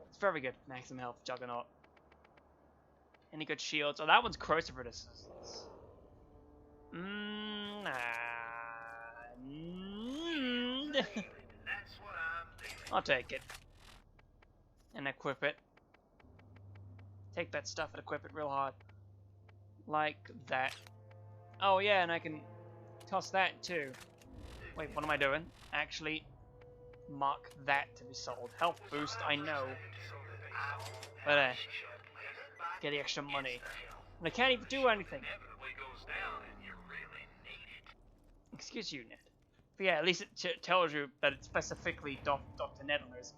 It's very good. Maximum health, Juggernaut. Any good shields? Oh, that one's corrosive resistance. I'll take it. And equip it. Take that stuff and equip it real hard. Like that. Oh yeah, and I can toss that too. Wait, what am I doing? Actually, mark that to be sold. Health boost, I know. But get the extra money. And I can't even do anything. Excuse you, Ned. But yeah, at least it tells you that it's specifically Dr. Ned on those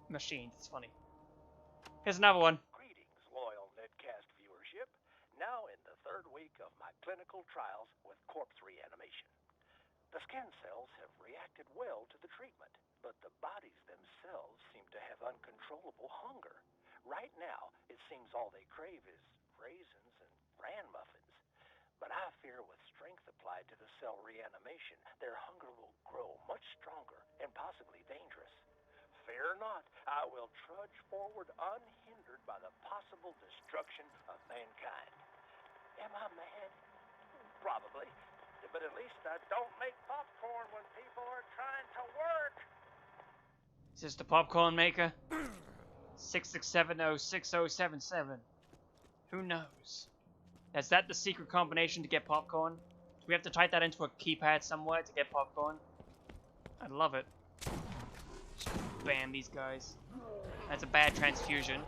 machines. It's funny. Here's another one. Greetings, loyal Nedcast viewership. Now in the third week of my clinical trials with corpse reanimation. The skin cells have reacted well to the treatment, but the bodies themselves seem to have uncontrollable hunger. Right now, it seems all they crave is raisins and bran muffins. But I fear with strength applied to the cell reanimation, their hunger will grow much stronger and possibly dangerous. Fear not, I will trudge forward unhindered by the possible destruction of mankind. Am I mad? Probably. But at least I don't make popcorn when people are trying to work. Is this the popcorn maker? 66706077. Who knows? Is that the secret combination to get popcorn? Do we have to type that into a keypad somewhere to get popcorn? I'd love it. Just bam these guys. That's a bad transfusion.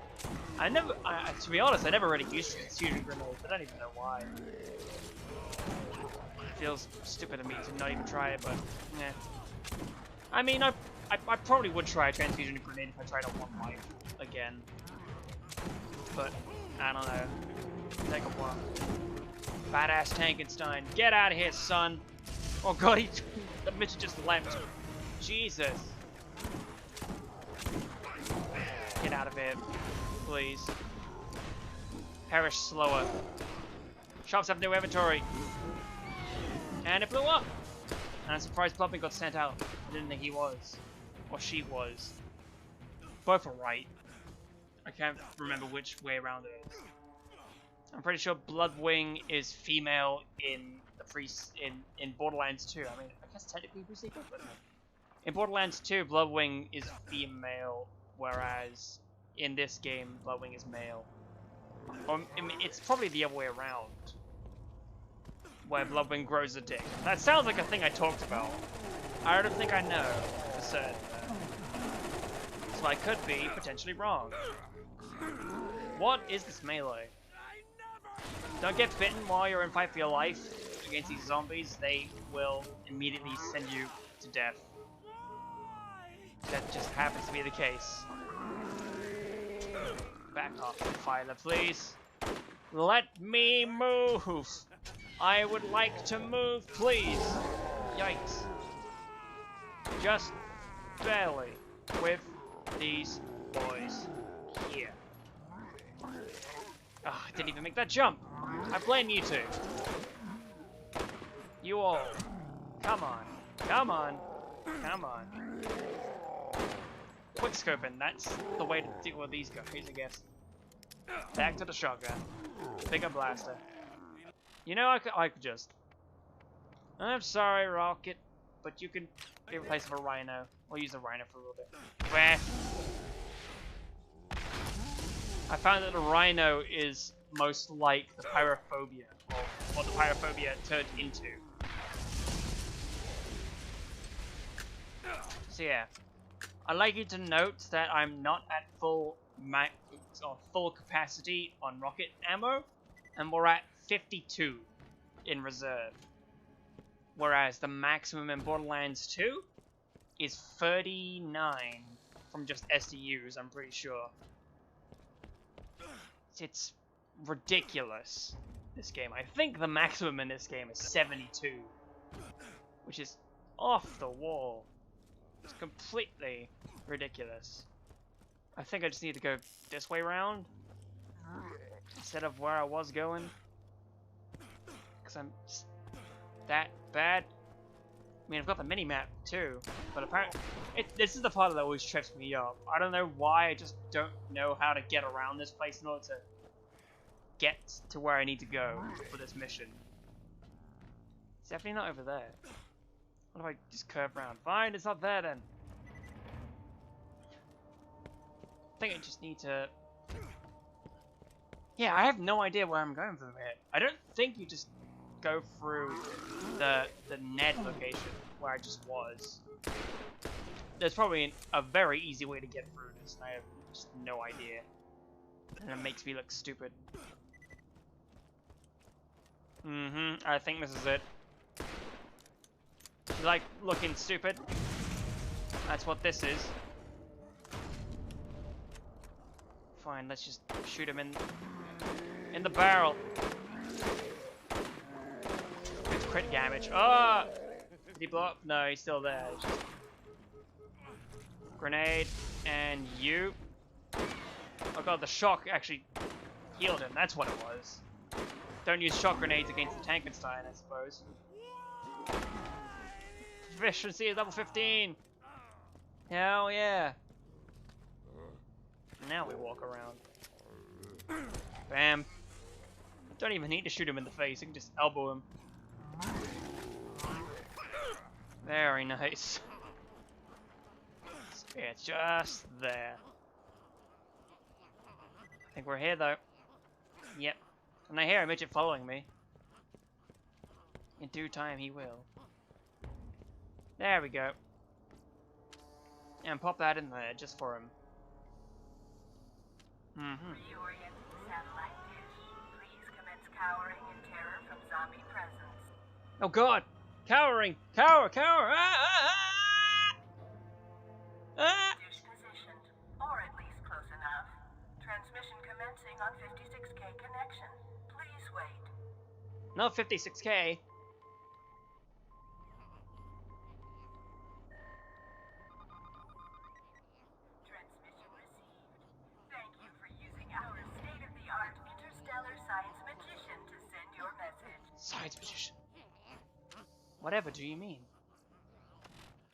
To be honest, I never really used transfusion grenades. I don't even know why. It feels stupid of me to not even try it, but yeah. I mean, I probably would try a transfusion grenade if I tried on one life again. But I don't know. Take a while. Badass Tankenstein, get out of here, son! Oh god, the midget just left. Jesus. Get out of here, please. Perish slower. Shops have new inventory. And it blew up. And I'm surprised Blubbing got sent out. I didn't think he was. Or she was. Both are right. I can't remember which way around it is. I'm pretty sure Bloodwing is female in the in Borderlands 2. I mean, I guess technically pre-sequel, but in Borderlands 2, Bloodwing is female, whereas in this game, Bloodwing is male. Or I mean, it's probably the other way around, where Bloodwing grows a dick. That sounds like a thing I talked about. I don't think I know for certain, so I could be potentially wrong. What is this melee? Don't get bitten while you're in fight for your life against these zombies. They will immediately send you to death. That just happens to be the case. Back off, Phyla, please. Let me move. I would like to move, please. Yikes. Just barely with these boys here. Oh, I didn't even make that jump. I blame you two. You all. Come on. Come on. Come on. Quick scoping. That's the way to deal with these guys, I guess. Back to the shotgun. Bigger blaster. You know, I could just... I'm sorry, Rocket, but you can be replaced with a rhino. We'll use a rhino for a little bit. Wah. I found that the rhino is most like the pyrophobia, or what the pyrophobia turned into. So yeah, I'd like you to note that I'm not at full capacity on rocket ammo, and we're at 52 in reserve. Whereas the maximum in Borderlands 2 is 39 from just SDUs, I'm pretty sure. It's ridiculous, this game. I think the maximum in this game is 72, which is off the wall. It's completely ridiculous. I think I just need to go this way around instead of where I was going, because I'm just that bad. I mean, I've got the mini-map too, but apparently this is the part that always trips me up. I don't know why, I just don't know how to get around this place in order to get to where I need to go for this mission. It's definitely not over there. What if I just curve around? Fine, it's not there then. I think I just need to... Yeah, I have no idea where I'm going from here. I don't think you just go through the Ned location where I just was. There's probably a very easy way to get through this, and I have just no idea. And it makes me look stupid. I think this is it. You like looking stupid? That's what this is. Fine, let's just shoot him in the barrel. It's crit damage. Ah! Did he blow up? No, he's still there. Just... Grenade, and you. Oh god, the shock actually healed him. That's what it was. Don't use shock grenades against the Tankenstein, I suppose. Efficiency is level 15. Hell yeah. Now we walk around. Bam. Don't even need to shoot him in the face. You can just elbow him. Very nice. It's just there. I think we're here though. Yep. And I hear a midget following me. In due time he will. There we go. And pop that in there just for him. Reorient the satellite dish. Please commence cowering in terror from zombie presence. Oh god! Cowering! Cower! Cower! Ah! Ah! Ah! Ah! Dish positioned, or at least close enough. Transmission commencing on 56K connection. Please wait. Not 56K. Whatever do you mean?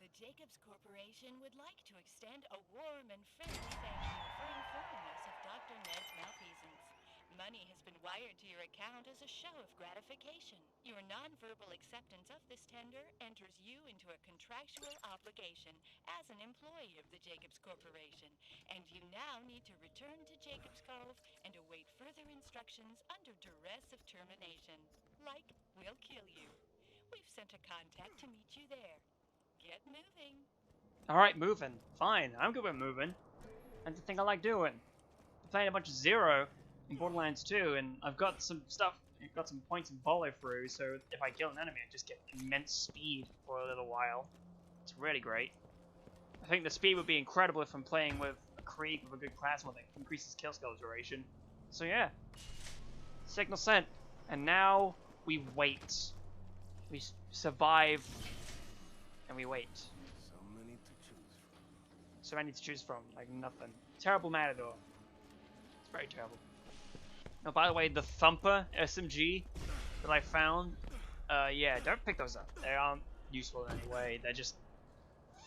The Jacobs Corporation would like to extend a warm and friendly thank you for informing us of Dr. Ned's malfeasance. Money has been wired to your account as a show of gratification. Your nonverbal acceptance of this tender enters you into a contractual obligation as an employee of the Jacobs Corporation, and you now need to return to Jacobs Cove and await further instructions under duress of termination. Like, we'll kill you. We've sent a contact to meet you there. Get moving. Alright, moving. Fine, I'm good with moving. That's the thing I like doing. I'm playing a bunch of Zero in Borderlands 2, and I've got some stuff, I've got some points in follow through, so if I kill an enemy, I just get immense speed for a little while. It's really great. I think the speed would be incredible if I'm playing with a Krieg with a good class one that increases kill skill duration. So yeah. Signal sent. And now we wait. We survive, and we wait. So many to choose from, like nothing. Terrible Matador. It's very terrible. Oh, by the way, the Thumper SMG that I found, yeah, don't pick those up. They aren't useful in any way. They're just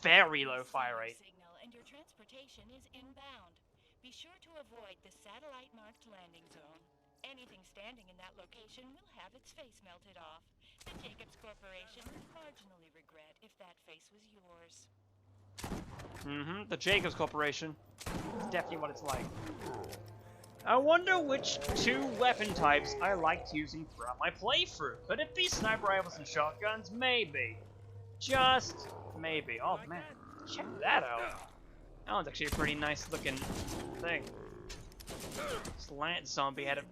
very low fire rate. Signal and your transportation is inbound. Be sure to avoid the satellite-marked landing zone. Anything standing in that location will have its face melted off. The Jacobs Corporation would marginally regret if that face was yours. The Jacobs Corporation. It's definitely what it's like. I wonder which two weapon types I liked using throughout my playthrough. Could it be sniper rifles and shotguns? Maybe. Just maybe. Oh man, check that out. That one's actually a pretty nice looking thing. Slant zombie had a...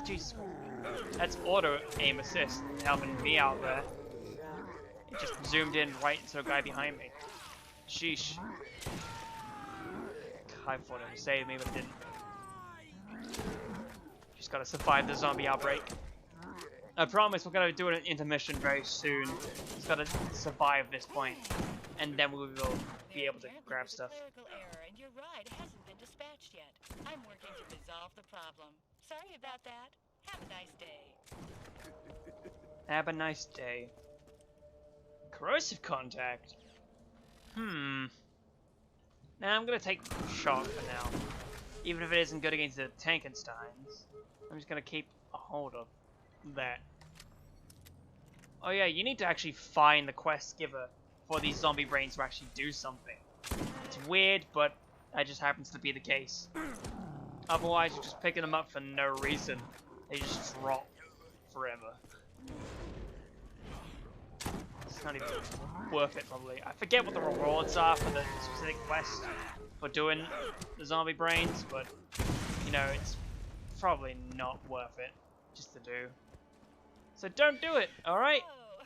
Jesus Christ. That's auto aim assist helping me out there. It just zoomed in right into the guy behind me. Sheesh. I thought it would save me, but it didn't. Just gotta survive the zombie outbreak. I promise we're gonna do an intermission very soon. Just gotta survive this point, and then we will be able to grab stuff. Clerical error, and your ride hasn't been dispatched yet. I'm working to resolve the problem. Sorry about that. Have a nice day. Have a nice day. Corrosive contact. Now I'm gonna take shock for now. Even if it isn't good against the Tankensteins. I'm just gonna keep a hold of that. Oh yeah, you need to actually find the quest giver for these zombie brains to actually do something. It's weird, but that just happens to be the case. Otherwise, you're just picking them up for no reason. They just drop forever. It's not even worth it, probably. I forget what the rewards are for the specific quest for doing the zombie brains, but, you know, it's probably not worth it just to do. So don't do it, alright? Oh,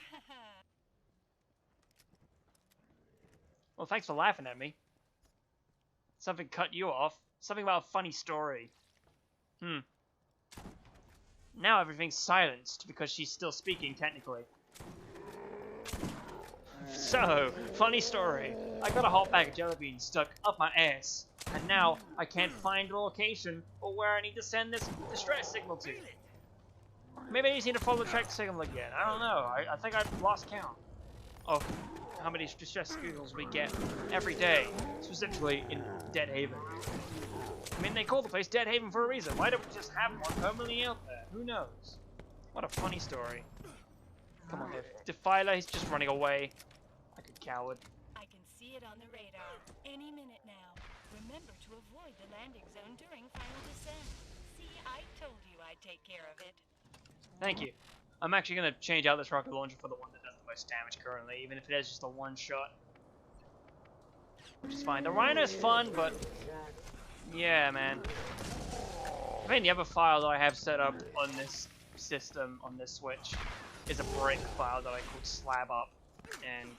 Well, thanks for laughing at me. Something cut you off. Something about a funny story. Now everything's silenced because she's still speaking, technically. So, funny story. I got a hot bag of jelly beans stuck up my ass, and now I can't find the location or where I need to send this distress signal to. Maybe I just need to follow the track signal again. I don't know. I think I've lost count of how many distress signals we get every day, specifically in Dead Haven. I mean, they call the place Dead Haven for a reason. Why don't we just have one permanently out there? Who knows? What a funny story. Come on, Defiler, he's just running away. Like a coward. I can see it on the radar. Any minute now. Remember to avoid the landing zone during final descent. See, I told you I'd take care of it. Thank you. I'm actually going to change out this rocket launcher for the one that does the most damage currently, even if it is just a one-shot. Which is fine. The Rhino's fun, but... yeah, man. I think the other file that I have set up on this system, on this Switch, is a brick file that I called Slab Up, and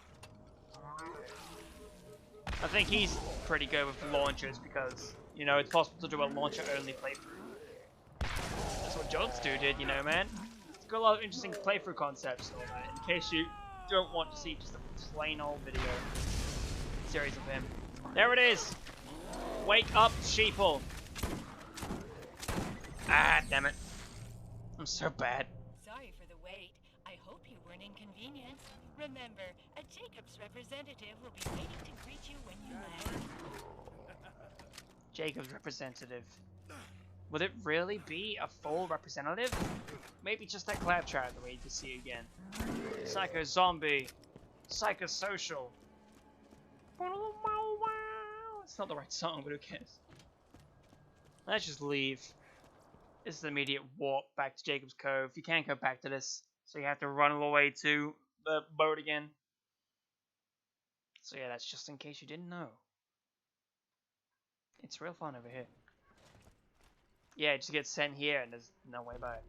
I think he's pretty good with launchers because, you know, it's possible to do a launcher-only playthrough. That's what Jods did, you know, man. It's got a lot of interesting playthrough concepts and all that, in case you don't want to see just a plain old video series of him. There it is! Wake up, sheeple! Ah, damn it. I'm so bad. Sorry for the wait. I hope you weren't inconvenienced. Remember, a Jacobs representative will be waiting to greet you when you land. Jacob's representative. Would it really be a full representative? Maybe just that claptrap that we need to see again. Psycho zombie. Psychosocial. It's not the right song, but who cares? Let's just leave. This is an immediate warp back to Jacob's Cove. You can't go back to this, so you have to run all the way to the boat again. So yeah, that's just in case you didn't know. It's real fun over here. Yeah, just get sent here and there's no way back.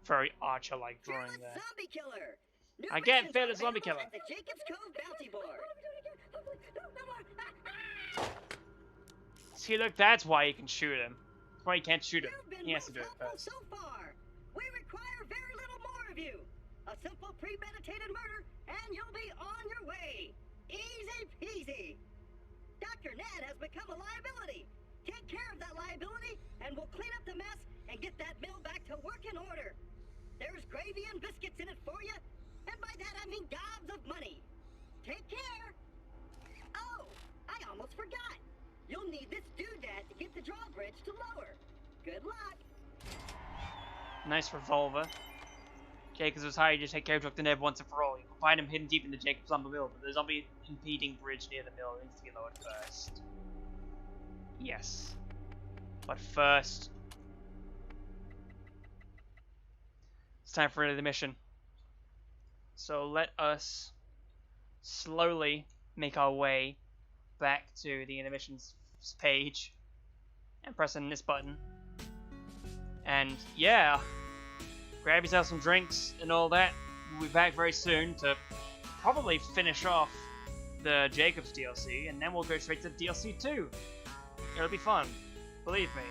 Very Archer-like drawing Fearless there. Zombie Killer. New I get missions Fearless are Zombie available Killer. at the Jacobs Cove bounty board. See, look, that's why you can shoot him. That's why you can't shoot him. You've been He has to most do it helpful first. so far. We require very little more of you. A simple premeditated murder, and you'll be on your way. Easy peasy. Dr. Ned has become a liability. Take care of that liability, and we'll clean up the mess and get that mill back to working order. There's gravy and biscuits in it for you, and by that I mean gobs of money. Take care. Oh, I almost forgot. You'll need this doodad to get the drawbridge to lower. Good luck. Nice revolver. Jacobs was hired to take care of Dr. Ned once and for all. You can find him hidden deep in the Jacobs lumber mill, but the zombie impeding bridge near the mill needs to be lowered first. Yes. But first, it's time for the mission. So let us slowly make our way back to the intermissions page and pressing this button. And yeah, grab yourself some drinks and all that. We'll be back very soon to probably finish off the Jacobs DLC, and then we'll go straight to DLC 2. It'll be fun, believe me.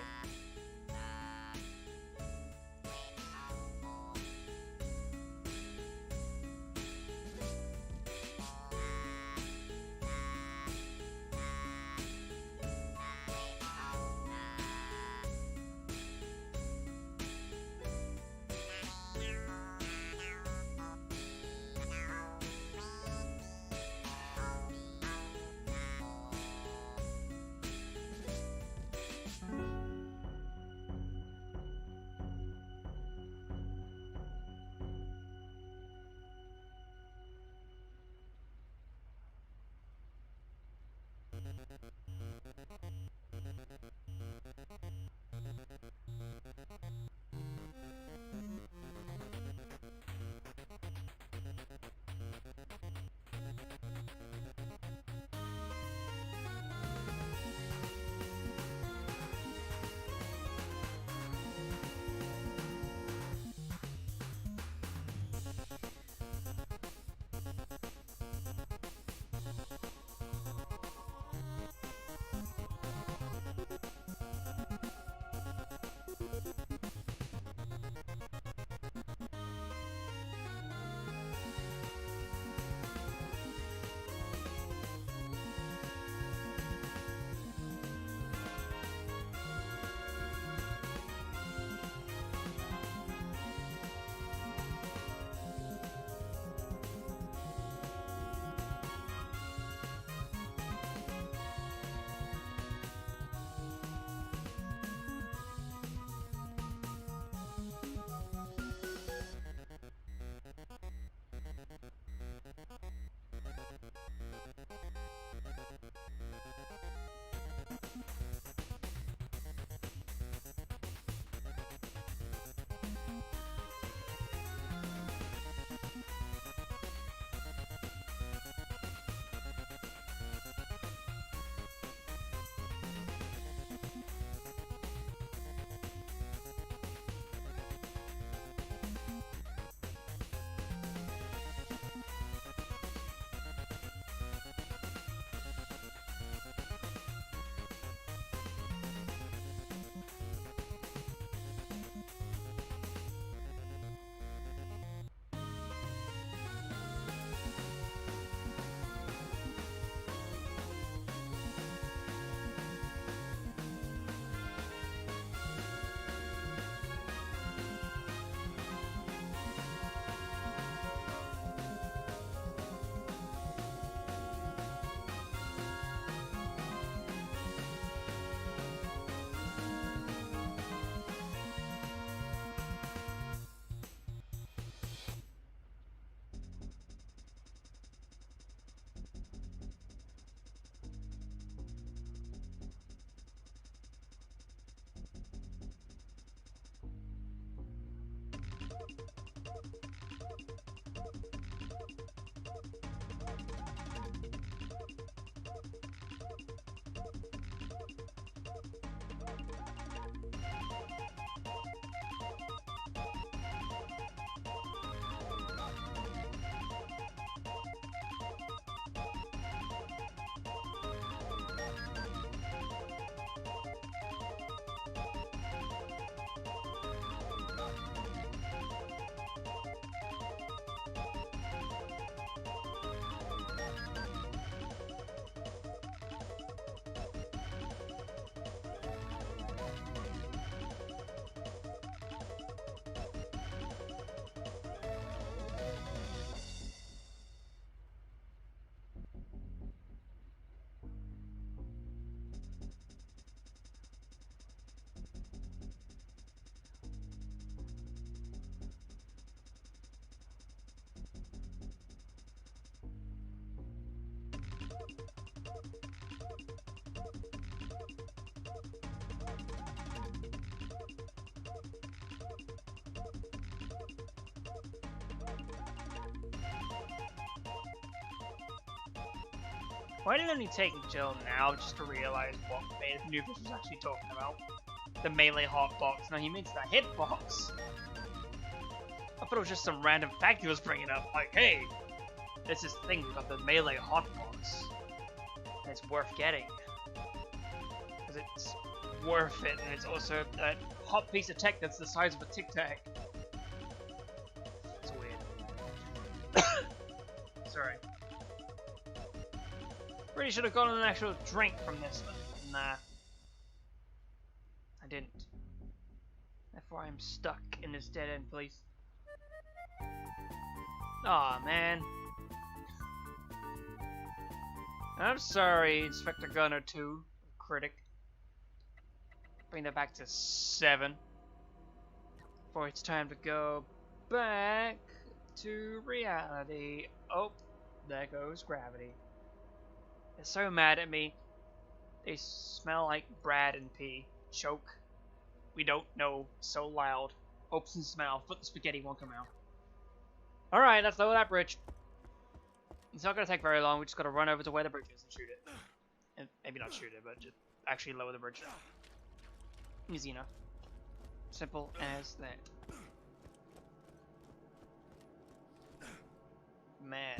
Why did it only take Jill now just to realize what Nubis was actually talking about? The melee hotbox. No, he means the hitbox. I thought it was just some random fact he was bringing up. Like, hey, there's this thing about the melee hotbox. And it's worth getting. Because it's worth it, and it's also a hot piece of tech that's the size of a Tic Tac. It's weird. Sorry. Really should have gotten an actual drink from this, but nah. I didn't. Therefore I'm stuck in this dead end place. Aw, man. I'm sorry, Inspector Gunner 2, critic. Bring that back to 7. For it's time to go back to reality. Oh, there goes gravity. They're so mad at me. They smell like Brad and pee. Choke. We don't know. So loud. Opens his mouth, but the spaghetti won't come out. Alright, let's lower that bridge. It's not gonna take very long. We just gotta run over to where the bridge is and shoot it. And maybe not shoot it, but just actually lower the bridge. Easy enough. Simple as that. Man.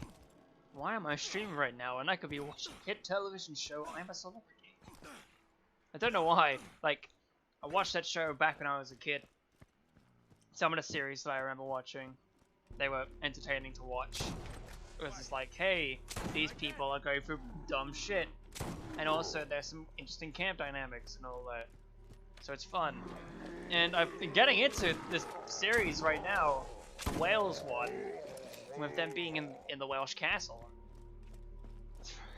Why am I streaming right now and I could be watching a hit television show I'm a Celebrity? I don't know why. Like, I watched that show back when I was a kid. Some of the series that I remember watching, they were entertaining to watch. It was just like, hey, these people are going through dumb shit. And also there's some interesting camp dynamics and all that. So it's fun. And I've been getting into this series right now, the Wales one, with them being in the Welsh castle.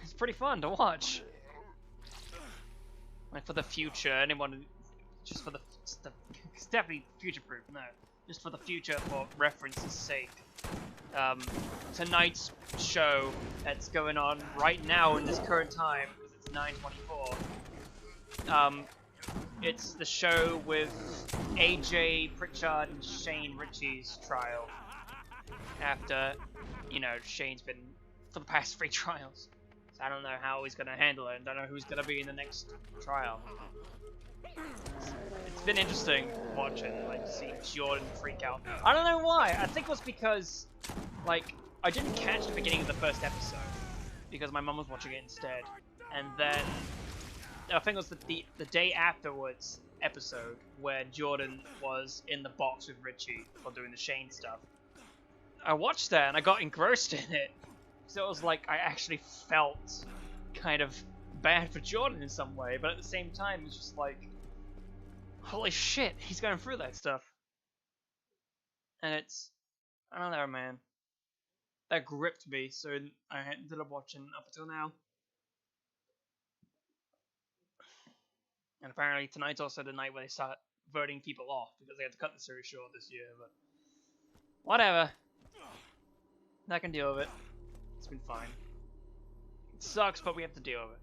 It's pretty fun to watch. Like for the future, anyone, just for it's definitely future-proof, no. Just for the future, for reference's sake. Tonight's show that's going on right now in this current time, because it's 9:24. It's the show with AJ Pritchard and Shane Ritchie's trial. After, you know, Shane's been for the past 3 trials. So I don't know how he's going to handle it, and don't know who's going to be in the next trial. It's been interesting watching, like, seeing Jordan freak out. I don't know why. I think it was because, like, I didn't catch the beginning of the first episode, because my mum was watching it instead. And then, I think it was the day afterwards episode, where Jordan was in the box with Richie, while doing the Shane stuff. I watched that and I got engrossed in it. So it was like I actually felt kind of bad for Jordan in some way, but at the same time it's just like, holy shit, he's going through that stuff. And it's, I don't know, man. That gripped me, so I ended up watching up until now. And apparently tonight's also the night where they start voting people off, because they had to cut the series short this year, but whatever. I can deal with it. It's been fine. It sucks, but we have to deal with it.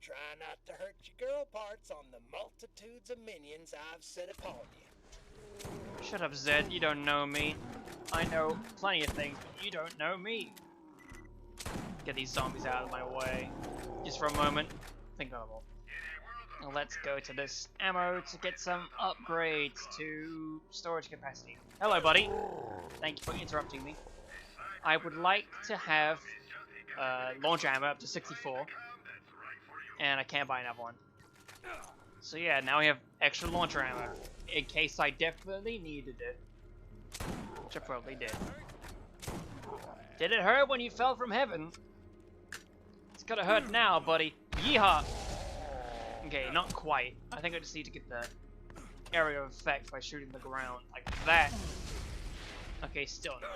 Try not to hurt your girl parts on the multitudes of minions I've set upon you. Shut up, Zed. You don't know me. I know plenty of things, but you don't know me. Get these zombies out of my way. Just for a moment. Think of them. Now let's go to this ammo to get some upgrades to storage capacity. Hello, buddy. Thank you for interrupting me. I would like to have launch ammo up to 64. And I can't buy another one. So yeah, now we have extra launcher ammo. In case I definitely needed it. Which I probably did. Did it hurt when you fell from heaven? It's gonna hurt now, buddy. Yeehaw! Okay, not quite. I think I just need to get the area of effect by shooting the ground. Like that. Okay, still no.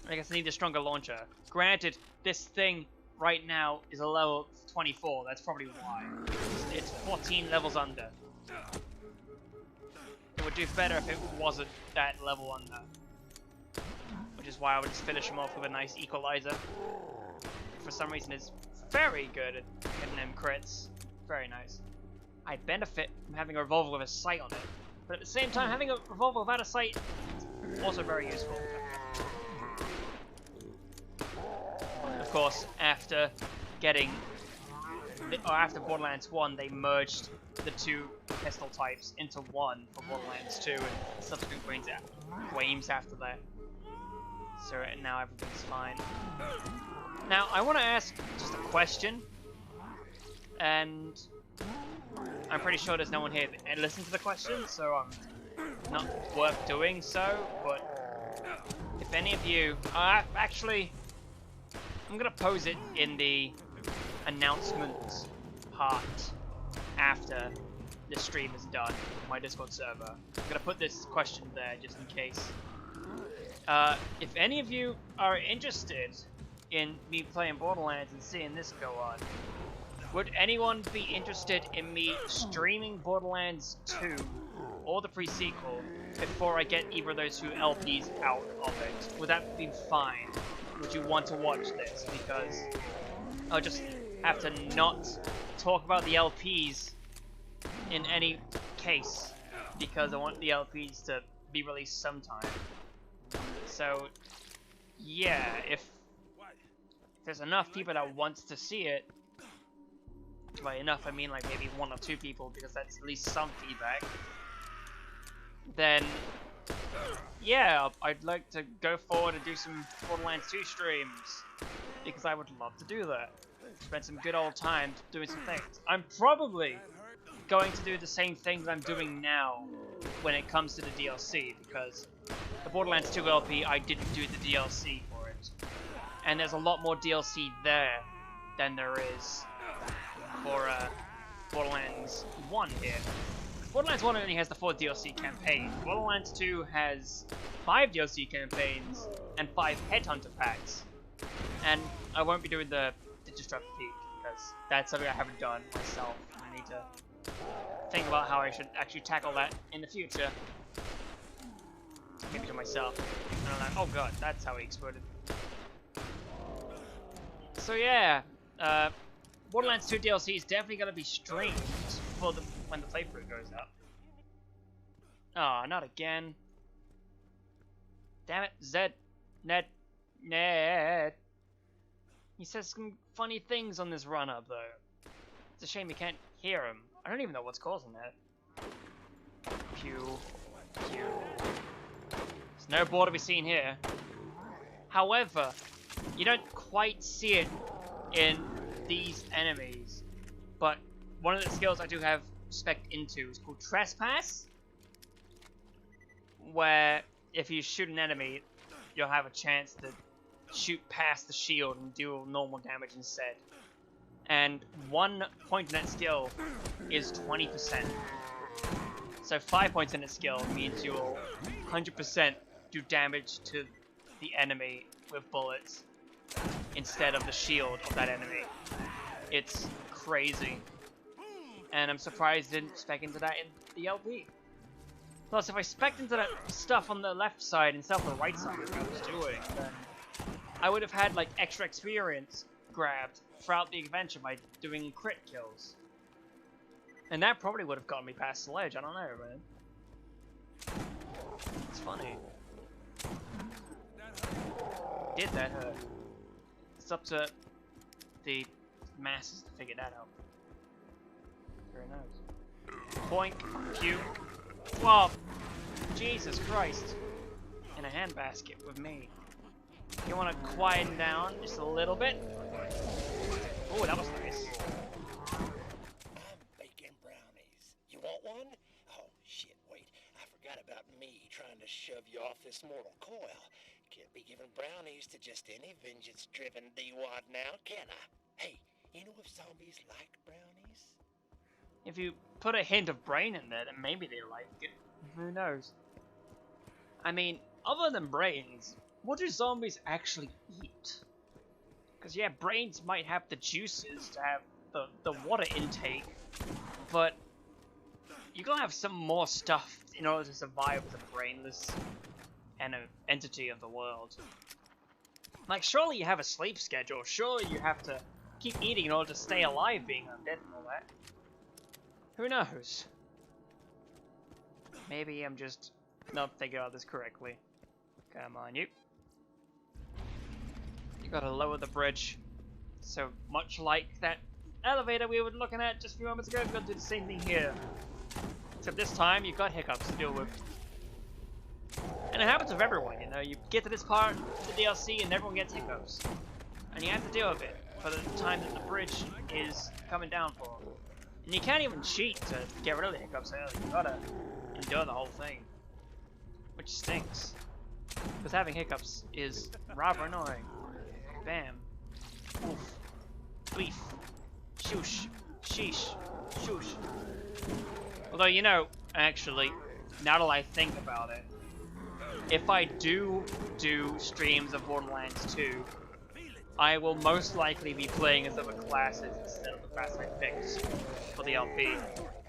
I guess I need a stronger launcher. Granted, this thing right now is a level 24. That's probably why. It's 14 levels under. It would do better if it wasn't that level under. Which is why I would just finish him off with a nice equalizer. For some reason, it's very good at getting them crits. Very nice. I benefit from having a revolver with a sight on it. But at the same time, having a revolver without a sight is also very useful. Of course, after after Borderlands 1, they merged the two pistol types into one for Borderlands 2 and subsequent games after that. So now everything's fine. Now, I want to ask just a question, and I'm pretty sure there's no one here that listens to the question, so not worth doing so, but if any of you... actually, I'm going to pose it in the announcement part after the stream is done on my Discord server. I'm going to put this question there just in case. If any of you are interested in me playing Borderlands and seeing this go on, would anyone be interested in me streaming Borderlands 2 or the pre-sequel before I get either of those two LPs out of it? Would that be fine? Would you want to watch this? Because I'll just have to not talk about the LPs in any case, because I want the LPs to be released sometime. So, yeah, if there's enough people that wants to see it, by enough I mean like maybe 1 or 2 people, because that's at least some feedback, then yeah, I'd like to go forward and do some Borderlands 2 streams, because I would love to do that. Spend some good old time doing some things. I'm probably going to do the same things I'm doing now when it comes to the DLC, because the Borderlands 2 LP, I didn't do the DLC for it. And there's a lot more DLC there than there is for Borderlands 1 here. Borderlands 1 only has the 4 DLC campaigns. Borderlands 2 has 5 DLC campaigns and 5 Headhunter packs. And I won't be doing the Disrupt Peak, because that's something I haven't done myself. I need to think about how I should actually tackle that in the future. Maybe to myself. And I'm like, oh god, that's how he exploded. So yeah, Borderlands 2 DLC is definitely going to be streamed for when the playthrough goes up. Oh, not again. Damn it, Zed. Ned. He says some funny things on this run-up, though. It's a shame you can't hear him. I don't even know what's causing that. Pew. Pew. There's no board to be seen here. However, you don't quite see it in these enemies, but one of the skills I do have spec into is called Trespass, where if you shoot an enemy, you'll have a chance to shoot past the shield and do normal damage instead. And 1 point in that skill is 20%. So 5 points in that skill means you'll 100% do damage to the enemy with bullets instead of the shield of that enemy. It's crazy. And I'm surprised I didn't spec into that in the LP. Plus, if I spec'd into that stuff on the left side instead of the right side, like I was doing, then I would have had like extra experience grabbed throughout the adventure by doing crit kills. And that probably would have gotten me past the ledge, I don't know, man. It's funny. Did that hurt? It's up to the masses to figure that out. Very nice. Boink. Pew. Flop. Jesus Christ. In a handbasket with me. You want to quieten down just a little bit? Oh, that was nice. I'm baking brownies. You want one? Oh, shit, wait. I forgot about me trying to shove you off this mortal coil. Can't be giving brownies to just any vengeance-driven D-wad now, can I? Hey, you know if zombies like brownies? If you put a hint of brain in there, then maybe they like it. Who knows? I mean, other than brains, what do zombies actually eat? Because yeah, brains might have the juices to have the water intake, but you're gonna have some more stuff in order to survive as a brainless entity of the world. Like, surely you have a sleep schedule, surely you have to keep eating in order to stay alive being undead and all that. Who knows? Maybe I'm just not thinking about this correctly. Come on, you. You gotta lower the bridge. So much like that elevator we were looking at just a few moments ago, we've got to do the same thing here. Except this time, you've got hiccups to deal with. And it happens with everyone, you know. You get to this part of the DLC and everyone gets hiccups. And you have to deal with it for the time that the bridge is coming down for. And you can't even cheat to get rid of the hiccups early. You gotta endure the whole thing. Which stinks. Because having hiccups is rather annoying. Bam. Oof. Beef. Shoosh. Sheesh. Shoosh. Although, you know, actually, now that I think about it, if I do streams of Borderlands 2, I will most likely be playing as other classes instead of the class I picked for the LP,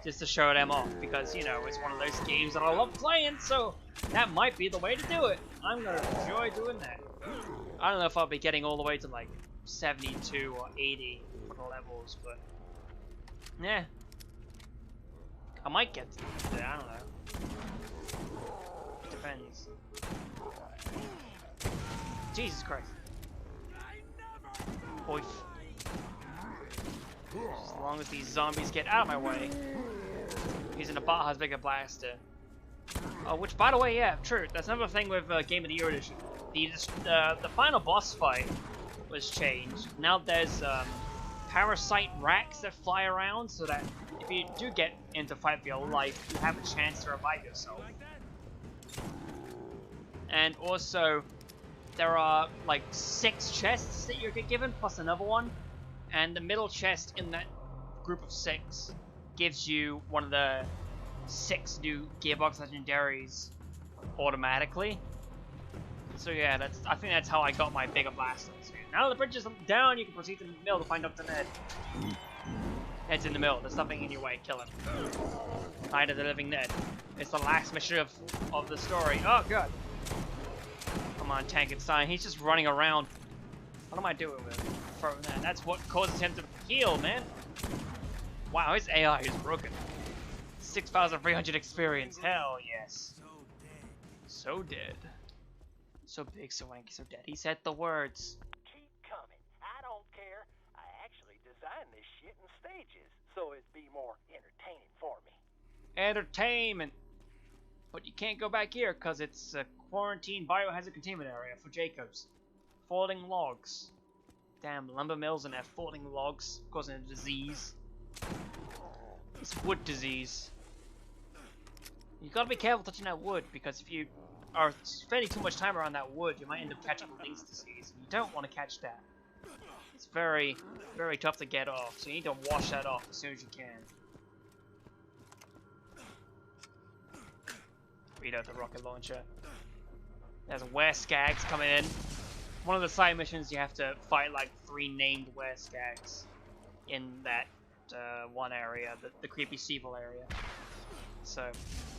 just to show them off, because, you know, it's one of those games that I love playing, so that might be the way to do it. I'm gonna enjoy doing that. I don't know if I'll be getting all the way to like 72 or 80 levels, but yeah, I might get to that, I don't know. Depends. Jesus Christ. Oif. As long as these zombies get out of my way. Using a Baja's bigger blaster. Oh, which, by the way, yeah, true. That's another thing with Game of the Year edition. The final boss fight was changed. Now there's parasite racks that fly around, so that if you do get into fight for your life, you have a chance to revive yourself. And also, there are like 6 chests that you get given, plus another one. And the middle chest in that group of 6 gives you one of the 6 new Gearbox Legendaries automatically. So yeah, I think that's how I got my bigger blasters. Now the bridge is down, you can proceed to the mill to find Dr. Ned. Ned's in the mill, there's nothing in your way, kill him. Night of the Living Ned. It's the last mission of the story. Oh god. Come on, Tankenstein, he's just running around. What am I doing with him? Throwing that. That's what causes him to heal, man. Wow, his AI is broken. 6,300 experience. Hell yes. So dead. So big, so wanky, so dead. He said the words. Keep coming. I don't care. I actually designed this shit in stages, so it'd be more entertaining for me. Entertainment. But you can't go back here because it's a quarantine biohazard containment area for Jacobs. Falling logs. Damn, lumber mills and their falling logs causing a disease. It's wood disease. You gotta be careful touching that wood, because if you are spending too much time around that wood, you might end up catching Link's disease. You don't want to catch that. It's very, very tough to get off, so you need to wash that off as soon as you can. Read the rocket launcher. There's wereskags coming in. One of the side missions, you have to fight like 3 named wereskags in that one area, the creepy Seaval area. So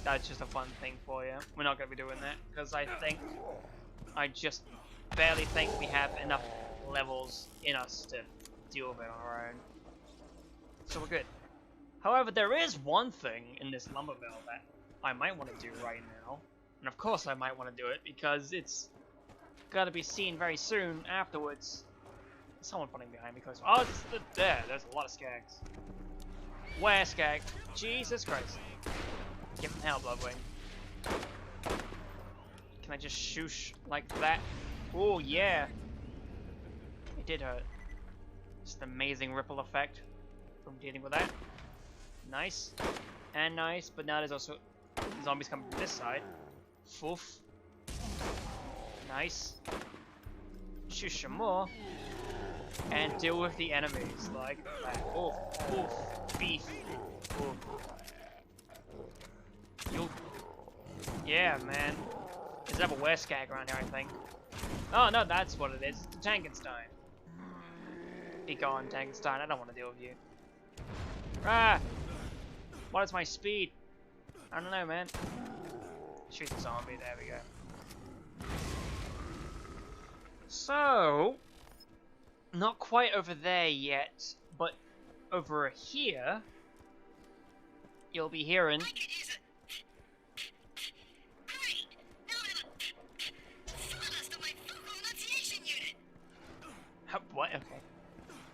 that's just a fun thing for you. We're not going to be doing that because I just barely think we have enough levels in us to deal with it on our own. So we're good. However, there is one thing in this lumber mill that I might want to do right now. And of course I might want to do it because it's got to be seen very soon afterwards. There's someone running behind me close. Oh, there's a lot of skags. Where skag? Jesus Christ. Give him hell, Bloodwing. Can I just shoosh like that? Oh, yeah. It did hurt. Just an amazing ripple effect from dealing with that. Nice. And nice, but now there's also zombies coming from this side. Foof. Nice. Shoosh some more. And deal with the enemies like that. Oof. Oof. Beef. Oof. You. Yeah, man. There's another Wereskag around here, I think. Oh, no, that's what it is. It's the Tankenstein. Be gone, Tankenstein. I don't want to deal with you. Ah! What is my speed? I don't know, man. Shoot the zombie. There we go. So, not quite over there yet, but over here, you'll be hearing. What? Okay.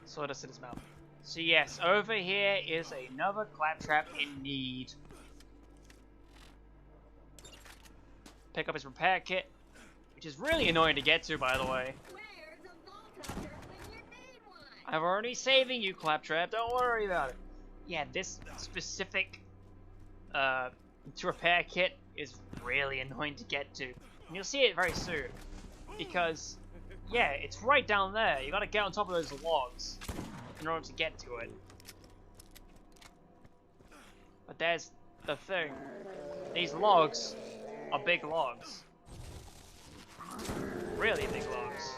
Sawdust in his mouth. So yes, over here is another claptrap in need. Pick up his repair kit, which is really annoying to get to, by the way. Where's a vault hunter when you need one? I'm already saving you, Claptrap. Don't worry about it. Yeah, this specific repair kit is really annoying to get to. And you'll see it very soon. Because, yeah, it's right down there. You gotta get on top of those logs in order to get to it. But there's the thing. These logs are big logs. Really big logs.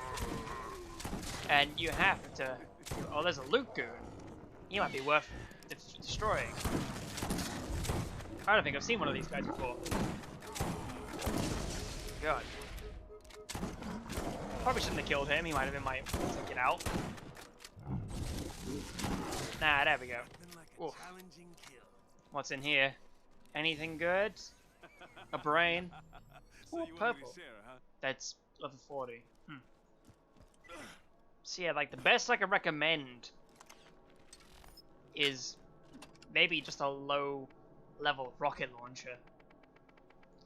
And you have to... Oh, there's a loot goon. He might be worth destroying. I don't think I've seen one of these guys before. God. Probably shouldn't have killed him. He might have been my take it out. Nah, there we go. Oof. What's in here? Anything good? A brain? Ooh, purple. That's level 40. So yeah, like the best I can recommend is maybe just a low level rocket launcher.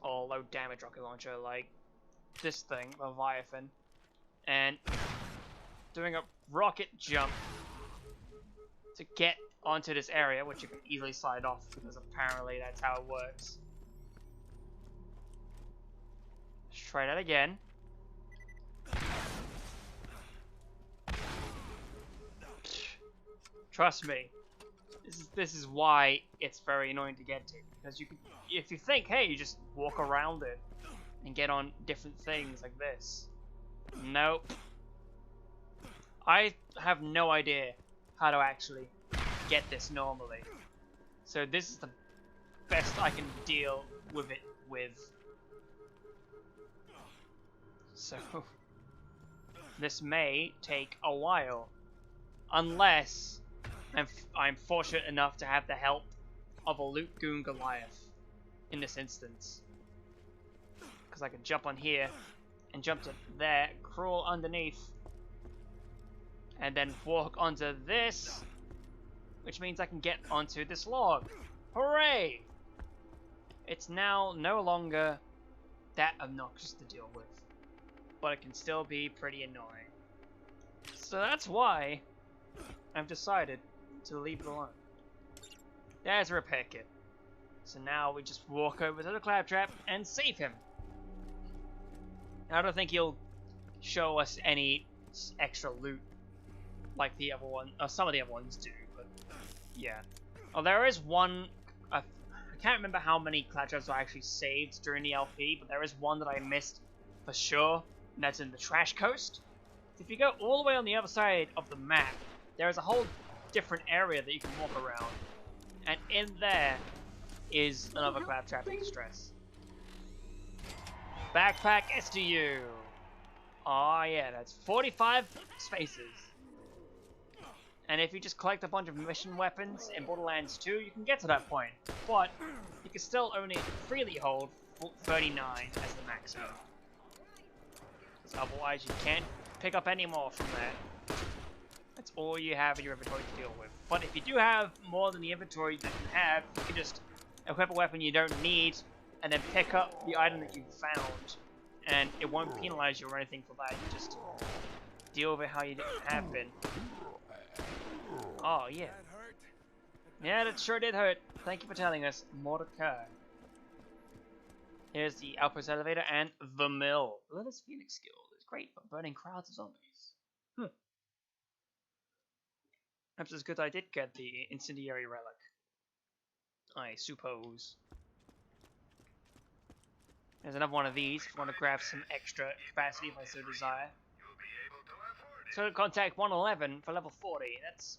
Or low damage rocket launcher like this thing, Leviathan. And doing a rocket jump to get onto this area, which you can easily slide off because apparently that's how it works. Let's try that again. Trust me, this is why it's very annoying to get to, because you can, if you think, hey, you just walk around it and get on different things like this. Nope. I have no idea how to actually get this normally. So this is the best I can deal with it with. So this may take a while, unless I'm fortunate enough to have the help of a Loot Goon Goliath in this instance. Because I can jump on here and jump to there, crawl underneath, and then walk onto this, which means I can get onto this log. Hooray! It's now no longer that obnoxious to deal with, but it can still be pretty annoying. So that's why I've decided to leave it alone. There's a repair kit. So now we just walk over to the Claptrap and save him. I don't think he'll show us any extra loot like the other one, or some of the other ones do, but yeah. Oh, there is one, I can't remember how many Claptraps I actually saved during the LP, but there is one that I missed for sure, and that's in the Trash Coast. If you go all the way on the other side of the map, there is a whole different area that you can walk around, and in there is another Claptrap in distress. Backpack SDU. Oh yeah, that's 45 spaces. And if you just collect a bunch of mission weapons in Borderlands 2, you can get to that point. But you can still only freely hold 39 as the maximum. Because otherwise you can't pick up any more from that. That's all you have in your inventory to deal with. But if you do have more than the inventory that you have, you can just equip a weapon you don't need, and then pick up the item that you found, and it won't penalize you or anything for that. You just deal with it how you have been. Oh, yeah. Yeah, that sure did hurt. Thank you for telling us. More to come. Here's the outpost elevator and the mill. Relentless Phoenix skill is great for burning crowds of zombies. Perhaps it's good I did get the incendiary relic. I suppose. There's another one of these if you want to grab some extra capacity if I so desire. So contact 111 for level 40. That's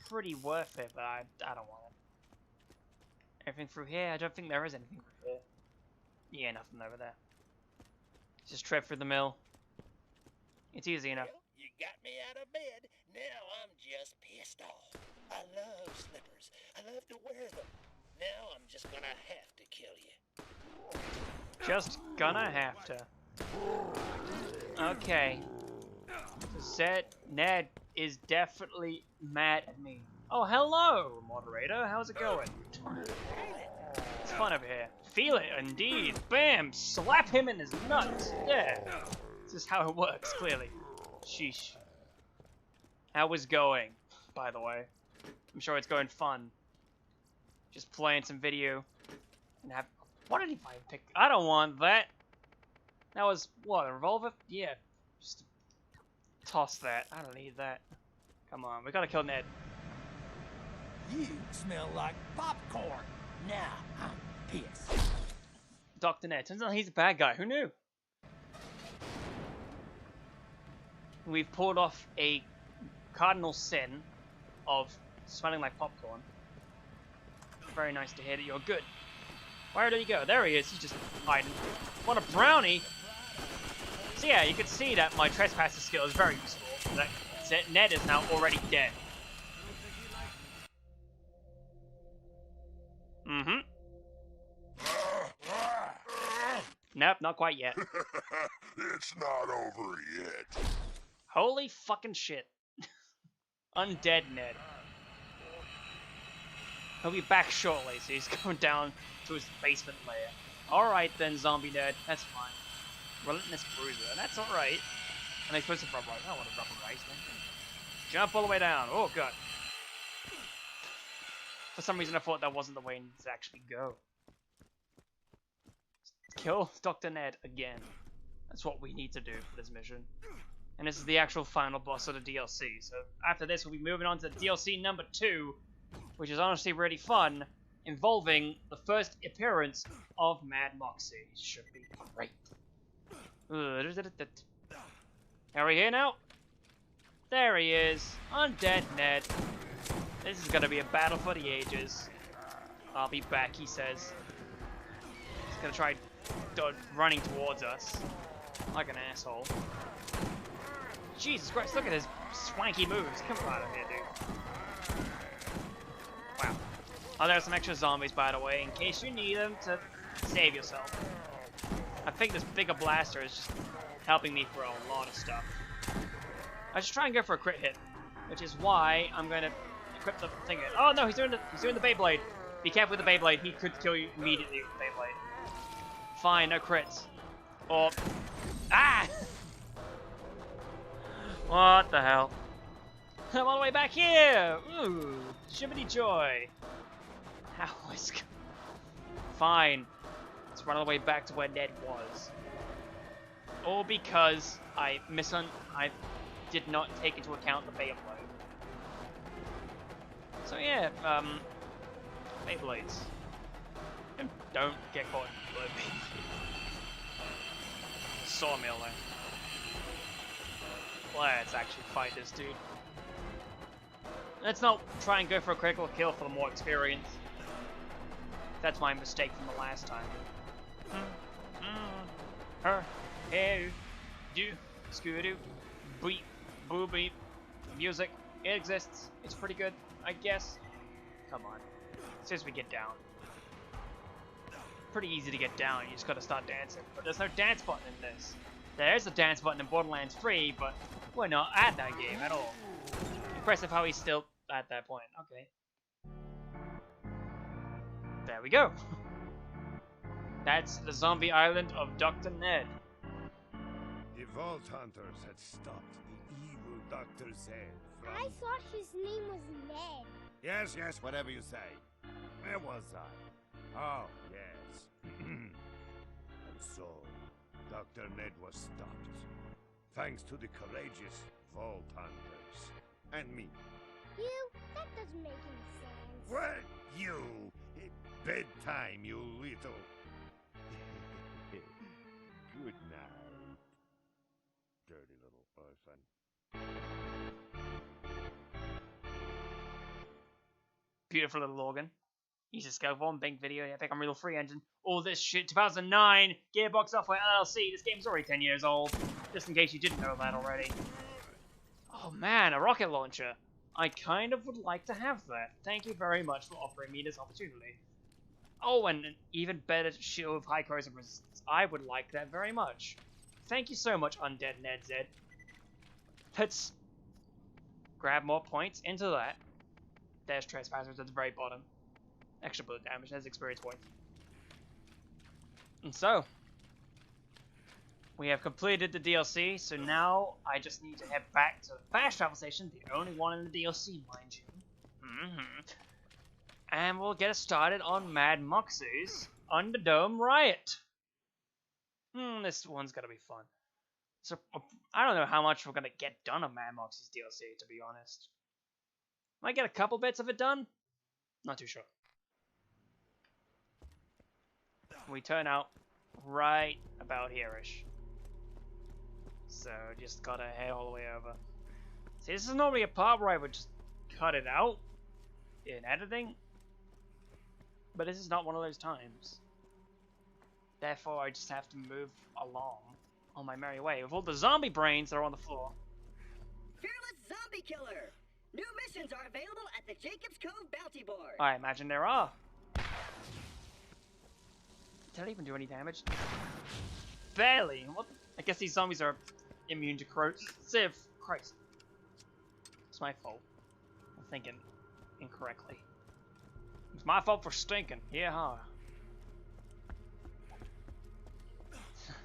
pretty worth it, but I don't want it. Anything through here? I don't think there is anything through here. Yeah, nothing over there. Just tread through the mill. It's easy enough. Well, you got me out of bed. Now I'm just pissed off. I love slippers. I love to wear them. Now I'm just gonna have to kill you. Just gonna have to. Okay. Ned is definitely mad at me. Oh, hello, moderator. How's it going? It's fun over here. Feel it, indeed. Bam! Slap him in his nuts. There. This is how it works, clearly. Sheesh. How is going, by the way? I'm sure it's going fun. Just playing some video and have. What did he find? Pick? I don't want that. That was what, a revolver? Yeah. Just toss that. I don't need that. Come on, we gotta kill Ned. You smell like popcorn. Now I'm pissed. Dr. Ned. Turns out he's a bad guy. Who knew? We've pulled off a cardinal sin of smelling like popcorn. Very nice to hear that you're good. Where did he go? There he is. He's just hiding. What a brownie! So yeah, you can see that my trespasser skill is very useful. Ned is now already dead. Mm-hmm. Nope, not quite yet. It's not over yet. Holy fucking shit. Undead Ned. He'll be back shortly, so he's going down to his basement lair. Alright then, zombie Ned, that's fine. Relentless Bruiser, that's alright. And I'm supposed to rub right. I don't want to rub right, man. Jump all the way down. Oh god. For some reason I thought that wasn't the way to actually go. Kill Dr. Ned again. That's what we need to do for this mission. And this is the actual final boss of the DLC. So after this we'll be moving on to DLC number 2, which is honestly really fun, involving the first appearance of Mad Moxie. Should be great. Are we here now? There he is, Undead Ned. This is gonna be a battle for the ages. I'll be back, he says. He's gonna try running towards us like an asshole. Jesus Christ, look at his swanky moves. Come out of here, dude. Wow. Oh, there's some extra zombies, by the way, in case you need them to save yourself. I think this bigger blaster is just helping me through a lot of stuff. I just try and go for a crit hit, which is why I'm going to equip the thing. Oh no, he's doing the Beyblade. Be careful with the Beyblade. He could kill you immediately with the Beyblade. Fine, no crits. Or ah! What the hell? I'm all the way back here. Ooh, shimmity joy. How is? Fine. Let's run all the way back to where Ned was. All because I did not take into account the Beyblade. So yeah, Beyblades. Don't get caught in the sawmill there. Let's actually fight this dude. Let's not try and go for a critical kill for more experience. That's my mistake from the last time. Her, hey, do, scoo-doo, beep, boo beep, music It exists. It's pretty good, I guess. Come on. As soon as we get down. Pretty easy to get down, you just gotta start dancing. But there's no dance button in this. There's a dance button in Borderlands 3, but we're not at that game at all. Impressive how he's still at that point. Okay. There we go. That's the zombie island of Dr. Ned. The Vault Hunters had stopped the evil Dr. Zed from... I thought his name was Ned. Yes, yes, whatever you say. Where was I? Oh, yes. And so, Dr. Ned was stopped. Thanks to the courageous Vault Hunters. And me. You? That doesn't make any sense. What? You? Bedtime, you little... Good night, dirty little orphan. Beautiful little organ. Easy scope on, bank video, Epic Unreal 3 engine. All this shit, 2009, Gearbox Software LLC. This game's already 10 years old, just in case you didn't know that already. Oh man, a rocket launcher. I kind of would like to have that. Thank you very much for offering me this opportunity. Oh, and an even better shield of high corrosive resistance. I would like that very much. Thank you so much, Undead Ned Zed. Let's grab more points into that. There's Trespassers at the very bottom. Extra bullet damage, there's experience points. And so, we have completed the DLC, so now I just need to head back to the fast travel station, the only one in the DLC, mind you. And we'll get us started on Mad Moxie's Underdome Riot. This one's gonna be fun. So, I don't know how much we're gonna get done on Mad Moxie's DLC, to be honest. Might get a couple bits of it done? Not too sure. We turn out right about here-ish. So, just gotta head all the way over. See, this is normally a part where I would just cut it out in editing. But this is not one of those times. Therefore, I just have to move along on my merry way with all the zombie brains that are on the floor. Fearless Zombie Killer! New missions are available at the Jacob's Cove Bounty Board. I imagine there are. Did I even do any damage? Barely. What? I guess these zombies are immune to corrosive. Christ. It's my fault. I'm thinking incorrectly. It's my fault for stinking. Yeah.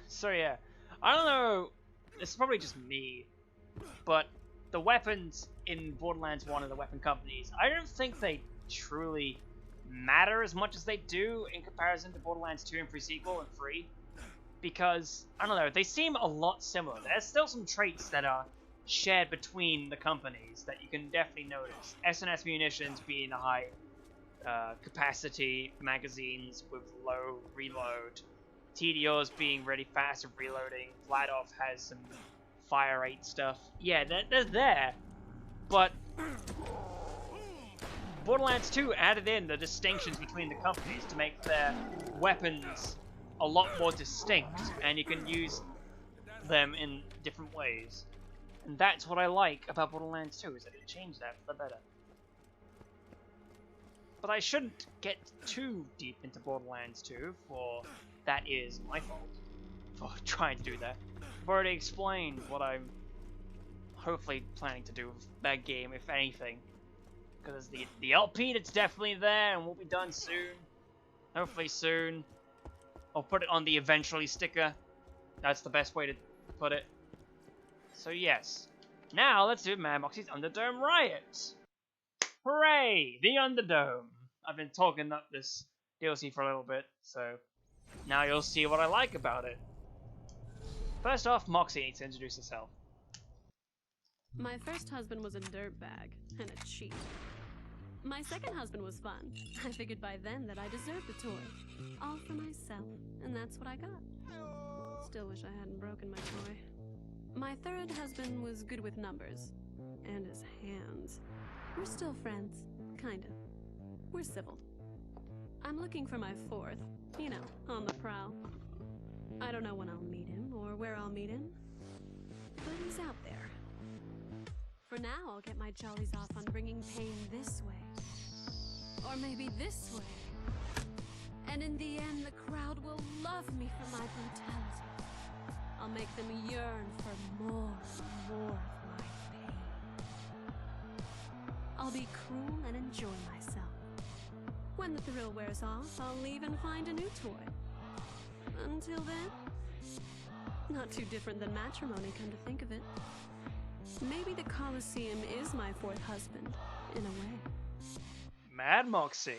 So yeah, I don't know. This is probably just me, but the weapons in Borderlands 1 and the weapon companies, I don't think they truly matter as much as they do in comparison to Borderlands 2 and pre-sequel and 3, because I don't know, they seem a lot similar. There's still some traits that are shared between the companies that you can definitely notice. S&S munitions being a high capacity magazines with low reload, TDOs being really fast at reloading, Vladoff has some fire rate stuff. Yeah, they're there, but Borderlands 2 added in the distinctions between the companies to make their weapons a lot more distinct, and you can use them in different ways. And that's what I like about Borderlands 2, is that it changed that for the better. But I shouldn't get too deep into Borderlands 2, for that is my fault for trying to do that. I've already explained what I'm hopefully planning to do with that game, if anything. Because the LP that's definitely there and will be done soon. Hopefully soon. I'll put it on the eventually sticker. That's the best way to put it. So yes. Now let's do Mad Moxie's Underdome Riot. Hooray! The Underdome! I've been talking up this DLC for a little bit, so now you'll see what I like about it. First off, Moxie needs to introduce herself. My first husband was a dirtbag and a cheat. My second husband was fun. I figured by then that I deserved a toy. All for myself, and that's what I got. Still wish I hadn't broken my toy. My third husband was good with numbers. And his hands. We're still friends. Kinda. We're civil. I'm looking for my fourth. You know, on the prowl. I don't know when I'll meet him, or where I'll meet him. But he's out there. For now, I'll get my jollies off on bringing pain this way. Or maybe this way. And in the end, the crowd will love me for my brutality. I'll make them yearn for more and more of my pain. I'll be cruel and enjoy myself. When the thrill wears off, I'll leave and find a new toy. Until then, not too different than matrimony, come to think of it. Maybe the Colosseum is my fourth husband, in a way. Mad Moxie.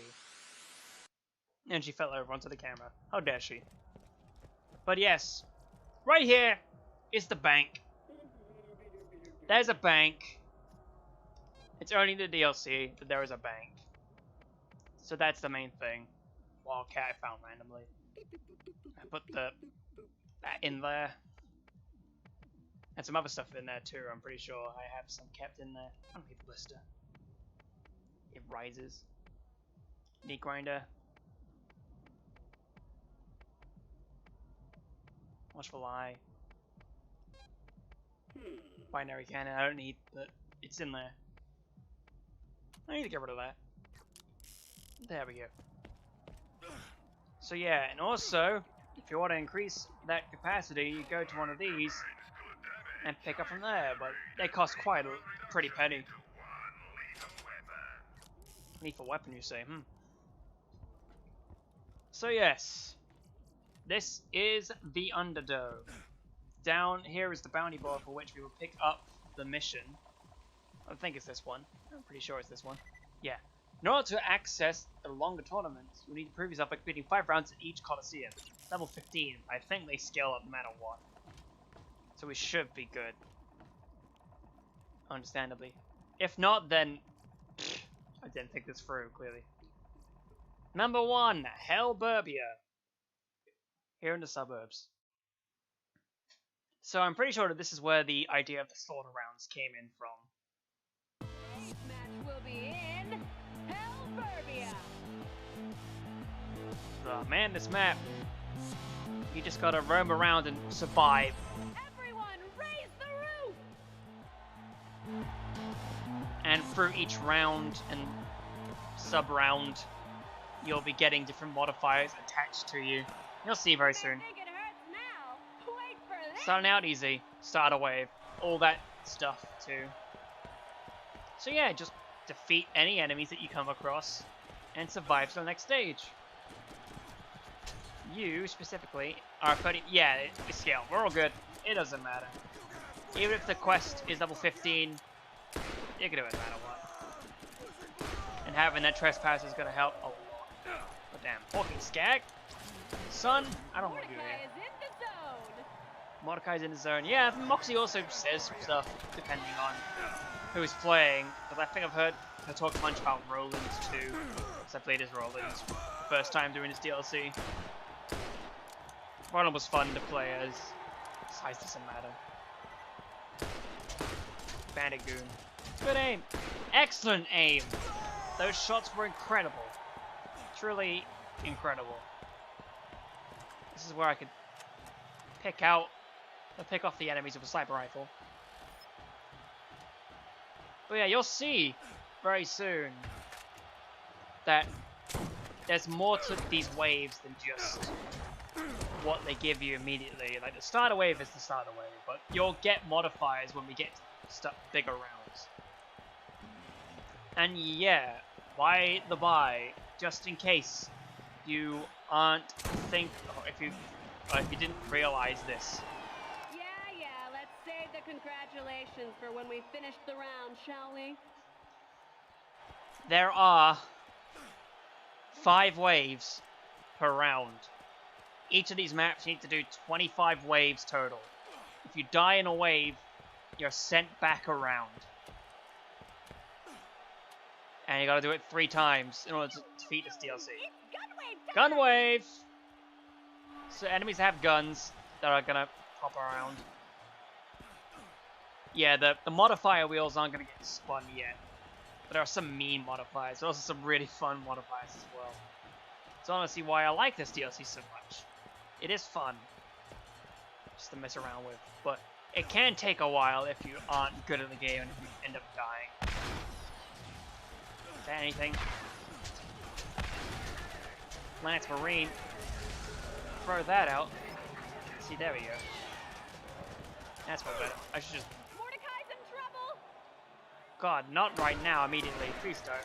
And she fell over onto the camera. How dare she? But yes, right here is the bank. There's a bank. It's only in the DLC that there is a bank. So that's the main thing. Wildcat I found randomly. I put that in there. And some other stuff in there too, I'm pretty sure I have some kept in there. I don't need the blister. It rises. Meat grinder. Watchful eye. Binary cannon I don't need, but it's in there. I need to get rid of that. There we go. So yeah, and also, if you want to increase that capacity, you go to one of these and pick up from there, but they cost quite a pretty penny. Lethal weapon, you say? So yes, this is the Underdog. Down here is the bounty bar for which we will pick up the mission. I think it's this one. I'm pretty sure it's this one. Yeah. In order to access the longer tournaments, you need to prove yourself by completing 5 rounds at each Coliseum. Level 15. I think they scale up no matter what. So we should be good. Understandably. If not, then I didn't think this through, clearly. Number 1, Hellburbia. Here in the suburbs. So I'm pretty sure that this is where the idea of the slaughter rounds came in from. Today's match will be in Hellburbia. Oh man, this map. You just gotta roam around and survive. Everyone, raise the roof! And through each round and sub-round, you'll be getting different modifiers attached to you. You'll see very soon. Think it hurts now. Wait for this. Starting out easy, start a wave, all that stuff too. So yeah, just defeat any enemies that you come across and survive to the next stage. You specifically are 30. Yeah, it's scale. We're all good. It doesn't matter. Even if the quest is level 15, you can do it no matter what. And having that trespass is gonna help a lot. But damn, walking skag. Son, I don't want to do Mordecai that. is in the zone. Mordecai's in the zone. Yeah, Moxie also says stuff depending on who's playing. Because I think I've heard her talk a bunch about Roland too. Because I played as Roland first time doing this DLC. Roland was fun to play as. Size doesn't matter. Bandit Goon. Good aim. Excellent aim. Those shots were incredible. Truly incredible. This is where I could pick off the enemies with a sniper rifle. But yeah, you'll see very soon that there's more to these waves than just what they give you immediately. Like the starter wave is the starter wave, but you'll get modifiers when we get to bigger rounds. And yeah, by the by, just in case you aren't if you didn't realize this. Yeah, let's save the congratulations for when we finish the round, shall we? There are 5 waves per round. Each of these maps you need to do 25 waves total. If you die in a wave, you're sent back around. And you gotta do it 3 times in order to defeat this DLC. Gun wave! So enemies have guns that are gonna pop around. Yeah, the modifier wheels aren't gonna get spun yet. But there are some mean modifiers. There are also some really fun modifiers as well. It's honestly why I like this DLC so much. It is fun. Just to mess around with. But it can take a while if you aren't good at the game and if you end up dying. Is that anything? Lance Marine. Throw that out. See, there we go. That's what better. I should just... Mordecai's in trouble! God, not right now, immediately. Please don't.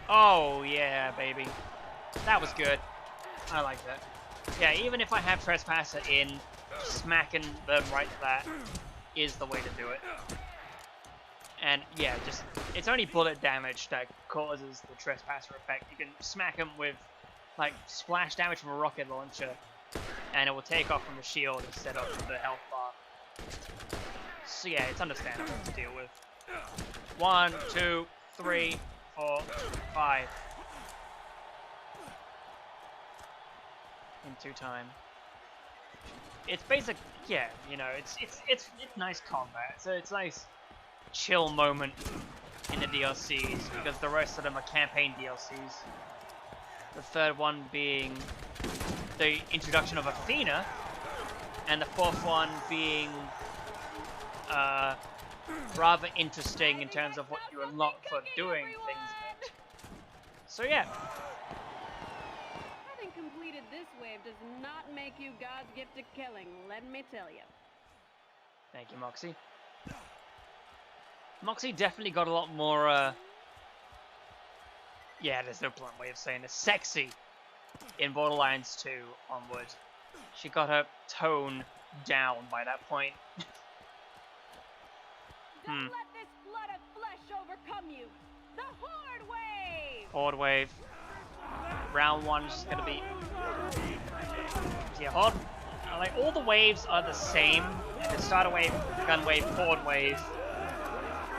Oh, yeah, baby. That was good. I like that. Yeah, even if I have Trespasser in, smacking them right there is the way to do it. And yeah, just it's only bullet damage that causes the Trespasser effect. You can smack them with like splash damage from a rocket launcher, and it will take off from the shield instead of the health bar. So yeah, it's understandable to deal with. 1, 2, 3, 4, 5. In 2 time. It's basic, yeah. You know, it's nice combat. So it's nice chill moment in the DLCs because the rest of them are campaign DLCs. The third one being the introduction of Athena, and the fourth one being rather interesting in terms of what you unlock for doing things. So yeah. Having completed this wave does not make you God's gift to killing, let me tell you. Thank you, Moxie. Moxie definitely got a lot more, yeah, there's no blunt way of saying it, sexy in Borderlands 2 onward. She got her tone down by that point. Don't let this flood of flesh overcome you. The Horde Wave! Horde Wave. Round 1 is just gonna be... Yeah, Horde... Like, all the waves are the same. The starter wave, gun wave, Horde Wave.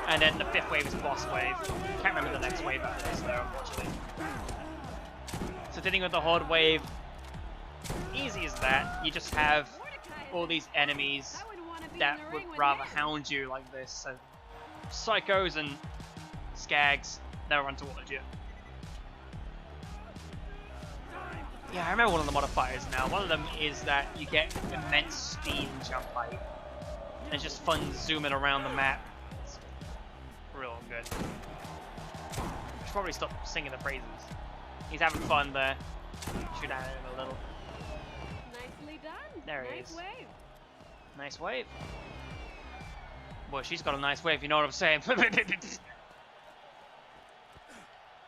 And then the 5th wave is boss wave. Can't remember the next wave after this though, unfortunately. So dealing with the Horde Wave, easy as that. You just have all these enemies that would rather hound you like this. So psychos and skags, they'll run towards you. Yeah, I remember one of the modifiers now. One of them is that you get immense speed and jump height. And it's just fun zooming around the map. It's real good. Should probably stop singing the praises. He's having fun there. Shoot at him a little. Nicely done. There he is. Nice wave. Nice wave. Well, she's got a nice wave, you know what I'm saying.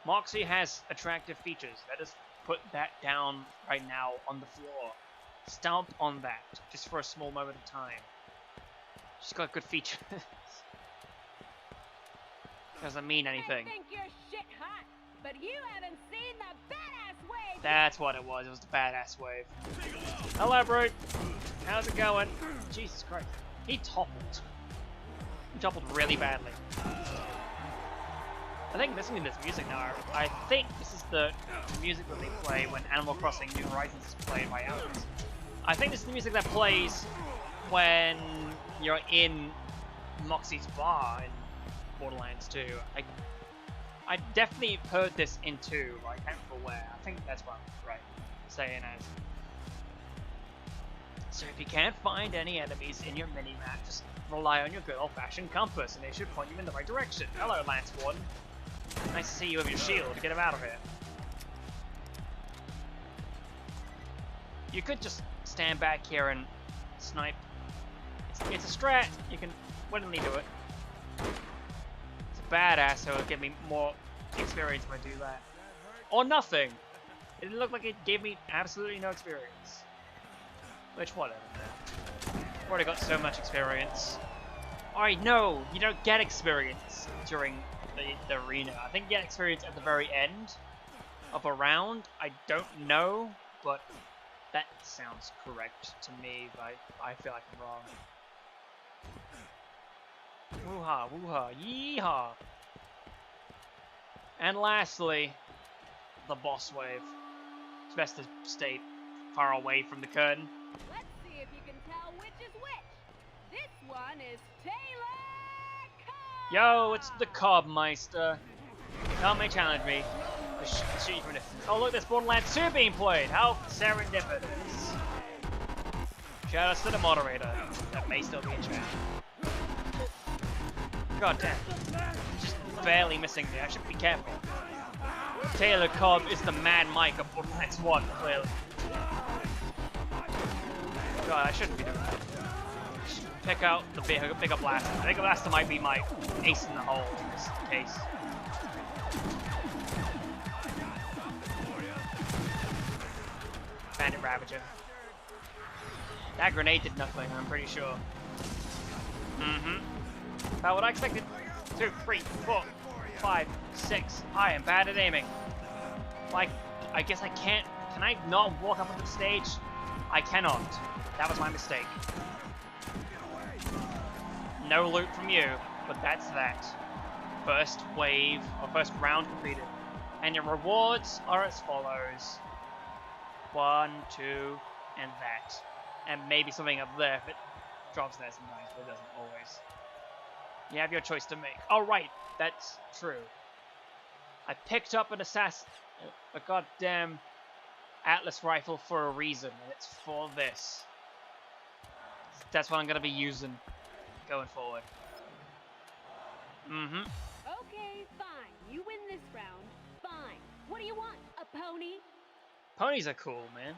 Moxie has attractive features. Let us put that down right now on the floor. Stomp on that, just for a small moment of time. She's got good features. Doesn't mean anything. I think you're shit hot, but you haven't seen the badass wave. That's what it was. It was the badass wave. Hello, Brute. How's it going? Jesus Christ. He toppled. He toppled really badly. I think listening to this music now, I think this is the music that they play when Animal Crossing New Horizons is played by Alex. I think this is the music that plays when you're in Moxie's bar in Borderlands 2. I definitely heard this in 2, but I can't remember where. I think that's what I'm right saying as. So if you can't find any enemies in your mini-map, just rely on your good old-fashioned compass, and they should point you in the right direction. Hello, Lance Warden. Nice to see you with your shield. Get him out of here. You could just stand back here and snipe. It's a strat. You can willingly do it. It's a badass, so it'll give me more experience if I do that. Or nothing. It didn't look like it gave me absolutely no experience. Which, whatever. I've already got so much experience. Alright, no, you don't get experience during the arena. I think you get experience at the very end of a round. I don't know, but that sounds correct to me, but I feel like I'm wrong. Woo-ha, woo-ha, yee-haw! And lastly, the boss wave. It's best to stay far away from the curtain. Let's see if you can tell which is which. This one is Taylor Cobb. Yo, it's the Cobmeister. Come and challenge me. Shoot from a distance. Oh look, there's Borderlands 2 being played. How serendipitous. Shout out to the moderator that may still be in chat. God damn. Just barely missing me. I should be careful. Taylor Cobb is the Mad Mike of Borderlands 1, clearly. God, I shouldn't be doing that. Pick out the bigger blaster. The bigger blaster might be my ace in the hole in this case. Bandit Ravager. That grenade did nothing, I'm pretty sure. About what I expected. 2, 3, 4, 5, 6. I am bad at aiming. Like, I guess I can't. Can I not walk up onto the stage? I cannot. That was my mistake. No loot from you, but that's that. First wave, or first round completed. And your rewards are as follows. 1, 2, and that. And maybe something up there if it drops there sometimes, but it doesn't always. You have your choice to make. Oh, right, that's true. I picked up an a goddamn Atlas rifle for a reason, and it's for this. That's what I'm gonna be using going forward. Okay, fine. You win this round. Fine. What do you want? A pony? Ponies are cool, man.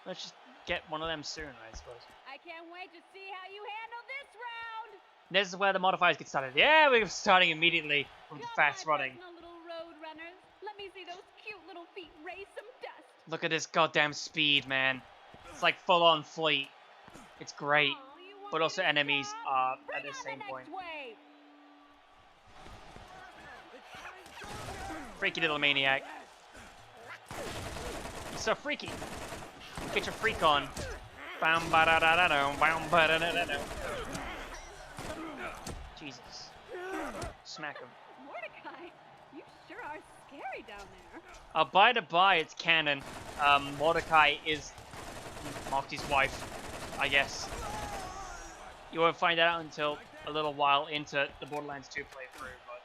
Let's just get one of them soon, I suppose. I can't wait to see how you handle this round. This is where the modifiers get started. Yeah, we're starting immediately with the fast running. Little road runners. Let me see those cute little feet raise some dust. Look at this goddamn speed, man. It's like full-on fleet. It's great. But also enemies are at the same point. Freaky little maniac. He's so freaky. Get your freak on. Jesus. Smack him. Mordecai, you sure are scary down there. By the by, it's canon. Mordecai is Moxie's wife, I guess. You won't find that out until a little while into the Borderlands 2 playthrough, but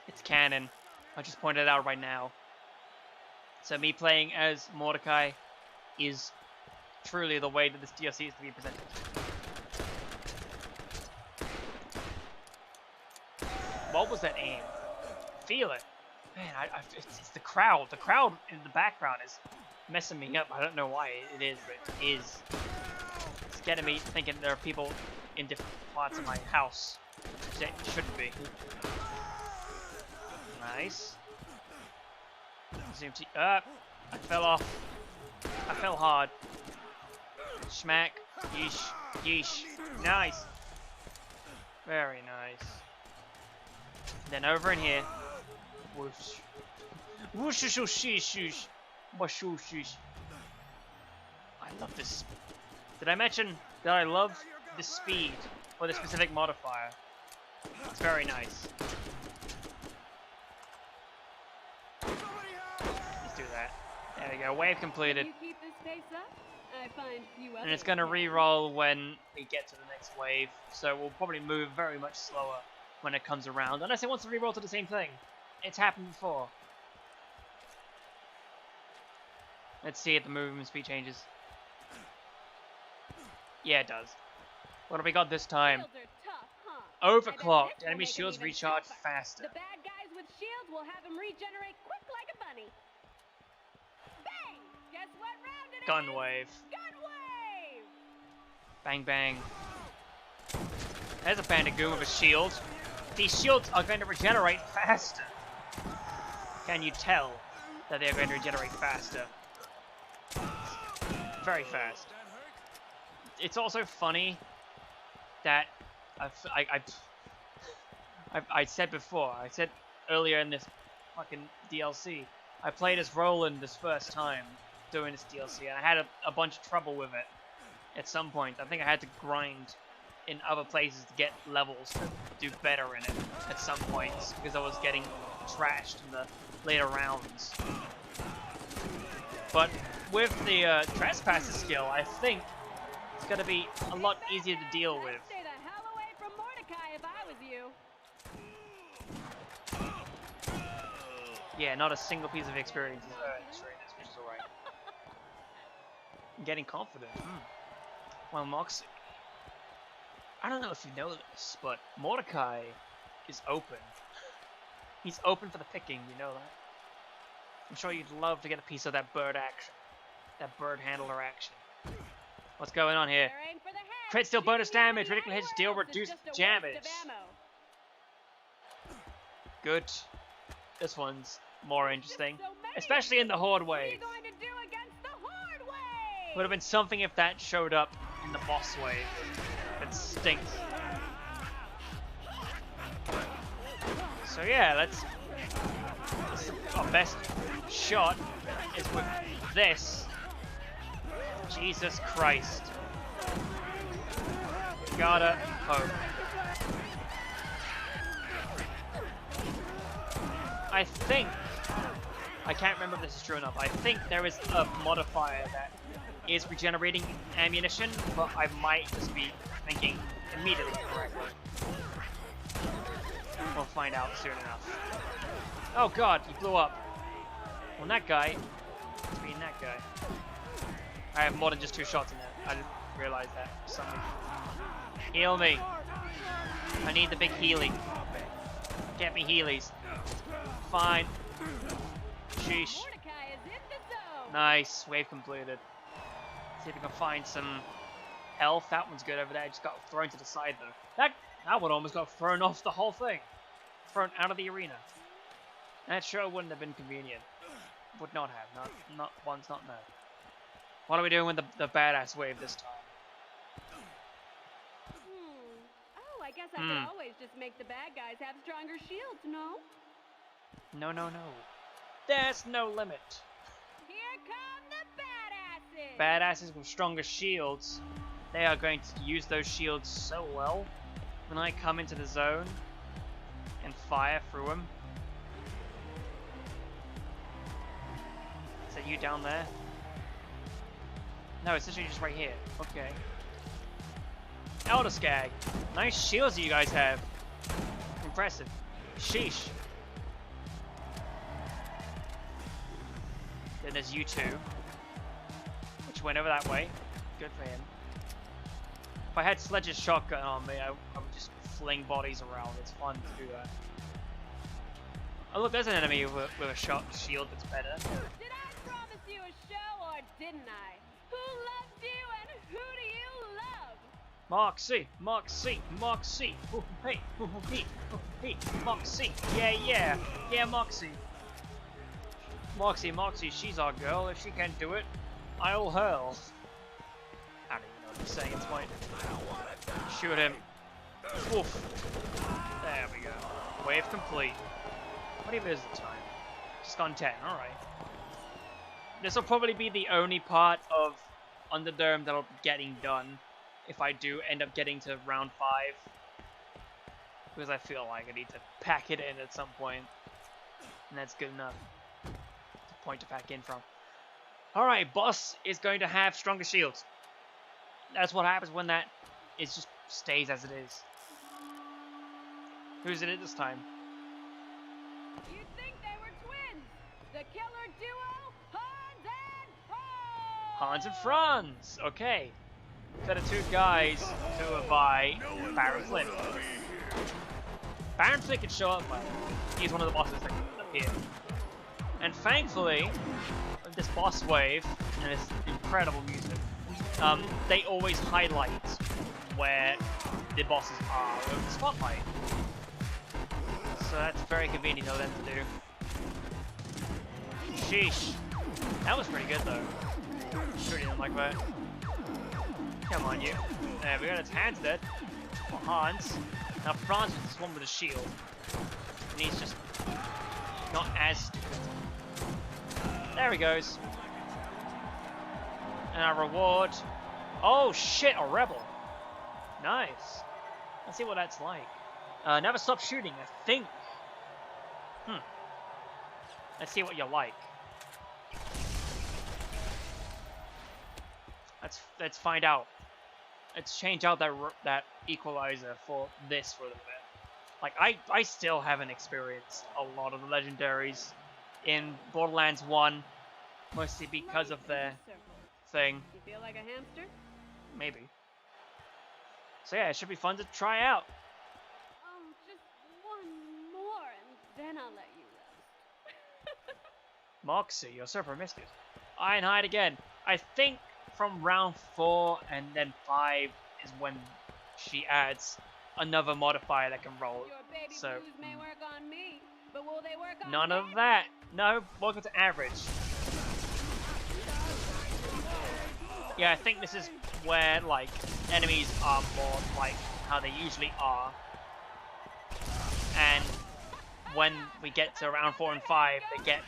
it's canon. I just pointed it out right now. So me playing as Mordecai is truly the way that this DLC is to be presented. What was that aim? Feel it. Man, it's the crowd. The crowd in the background is messing me up. I don't know why it is, but it is. It's getting me thinking there are people in different parts of my house. It shouldn't be. Nice. Zoom to. I fell off. I fell hard. Schmack. Yeesh. Yeesh. Nice. Very nice. Then over in here. Whoosh. Whoosh. Whoosh. Whoosh. I love this. Did I mention that I love the speed for the specific modifier? It's very nice. Let's do that. There we go. Wave completed. You keep this pace up, I find you and it's going to re-roll when we get to the next wave, so we'll probably move very much slower when it comes around, unless it wants to re-roll to the same thing. It's happened before. Let's see if the movement speed changes. Yeah, it does. What have we got this time? Tough, huh? Overclocked. Enemy shields recharge faster. The bad guys with shields will have them regenerate quick like a bunny. Bang! Guess what round it is? Gun wave. Gun wave! Bang bang. There's a bandit goon with a shield. These shields are going to regenerate faster. Can you tell that they are going to regenerate faster? Very fast. It's also funny that I said before, I said earlier in this fucking DLC, I played as Roland this first time doing this DLC, and I had a bunch of trouble with it at some point. I think I had to grind in other places to get levels to do better in it at some points, because I was getting trashed in the later rounds. But with the Trespasser skill, I think it's going to be a lot easier to deal with. Stay the hell away from Mordecai if I was you. Yeah, not a single piece of experience is earned during this, which is alright. I'm getting confident. Well, Moxie, I don't know if you know this, but Mordecai is open. He's open for the picking, you know that? I'm sure you'd love to get a piece of that bird action. That bird handler action. What's going on here? They're aiming for the head. Crit still bonus Shooting damage, at critical hits deal anywhere else is reduced just a waste damage. of ammo. Good. This one's more interesting. So many. Especially in the Horde What are you wave. going to do against the Horde wave? Would have been something if that showed up in the boss wave. It stinks. So yeah, let's our best shot is with this. Jesus Christ. Gotta hope. I think, I can't remember if this is true enough, I think there is a modifier that is regenerating ammunition, but I might just be thinking immediately correctly. We'll find out soon enough. Oh god, he blew up. Well, that guy, it's being that guy. I have more than just 2 shots in there. I didn't realize that for some reason. Heal me. I need the big healing. Get me healies. Fine. Sheesh. Mordecai is in the zone. Nice. Wave completed. See if we can find some health. That one's good over there. Just got thrown to the side though. That one almost got thrown off the whole thing. Thrown out of the arena. That sure wouldn't have been convenient. Would not have. Not once, not now. What are we doing with the badass wave this time? Oh, I guess I could always just make the bad guys have stronger shields, no? No, no, no. There's no limit. Here come the badasses! Badasses with stronger shields. They are going to use those shields so well. When I come into the zone and fire through them. Is that you down there? No, it's literally just right here. Okay. Elder Skag. Nice shields you guys have. Impressive. Sheesh. Then there's you two. Which went over that way. Good for him. If I had Sledge's shotgun on me, I would just fling bodies around. It's fun to do that. Oh look, there's an enemy with a shield that's better. Did I promise you a show or didn't I? Who loves you and who do you love? Moxie, Moxie, Moxie. Ooh, hey, ooh, hey, Moxie. Yeah, Moxie. Moxie, she's our girl. If she can't do it, I'll hurl. I don't even know what he's saying at this point. Shoot him. Woof. There we go. Wave complete. What even is the time? Just gone 10, alright. This will probably be the only part of Underdome that'll be getting done if I do end up getting to round 5. Because I feel like I need to pack it in at some point. And that's good enough. It's a point to pack in from. Alright, boss is going to have stronger shields. That's what happens when that just stays as it is. Who's in it this time? You'd think they were twins! The killer duo, Hans and Franz! Hans and Franz! Okay. Set of 2 guys who are by Baron Flint. Baron Flint can show up, but he's one of the bosses that can appear. And thankfully, with this boss wave and this incredible music, they always highlight where the bosses are with the spotlight. So that's very convenient of them to do. Sheesh. That was pretty good though. Sure didn't like that. Come on, you. There we go, that's Hans dead. Well, Hans. Now Franz is this one with a shield. And he's just not as stupid. There he goes. And our reward. Oh shit, a rebel. Nice. Let's see what that's like. Never stop shooting, I think. Let's see what you like. Let's find out. Let's change out that equalizer for this for a little bit. Like I still haven't experienced a lot of the legendaries in Borderlands 1, mostly because of their thing. You feel like a hamster? Maybe. So yeah, it should be fun to try out. Oh, just one more, and then I'll let you rest. Moxie, you're so promiscuous. Ironhide again. I think from round 4 and then 5 is when she adds another modifier that can roll. Your baby So blues may work on me, but will they work on none them? of that. No, welcome to average. Yeah, I think this is where like enemies are more like how they usually are. And when we get to round 4 and 5, they get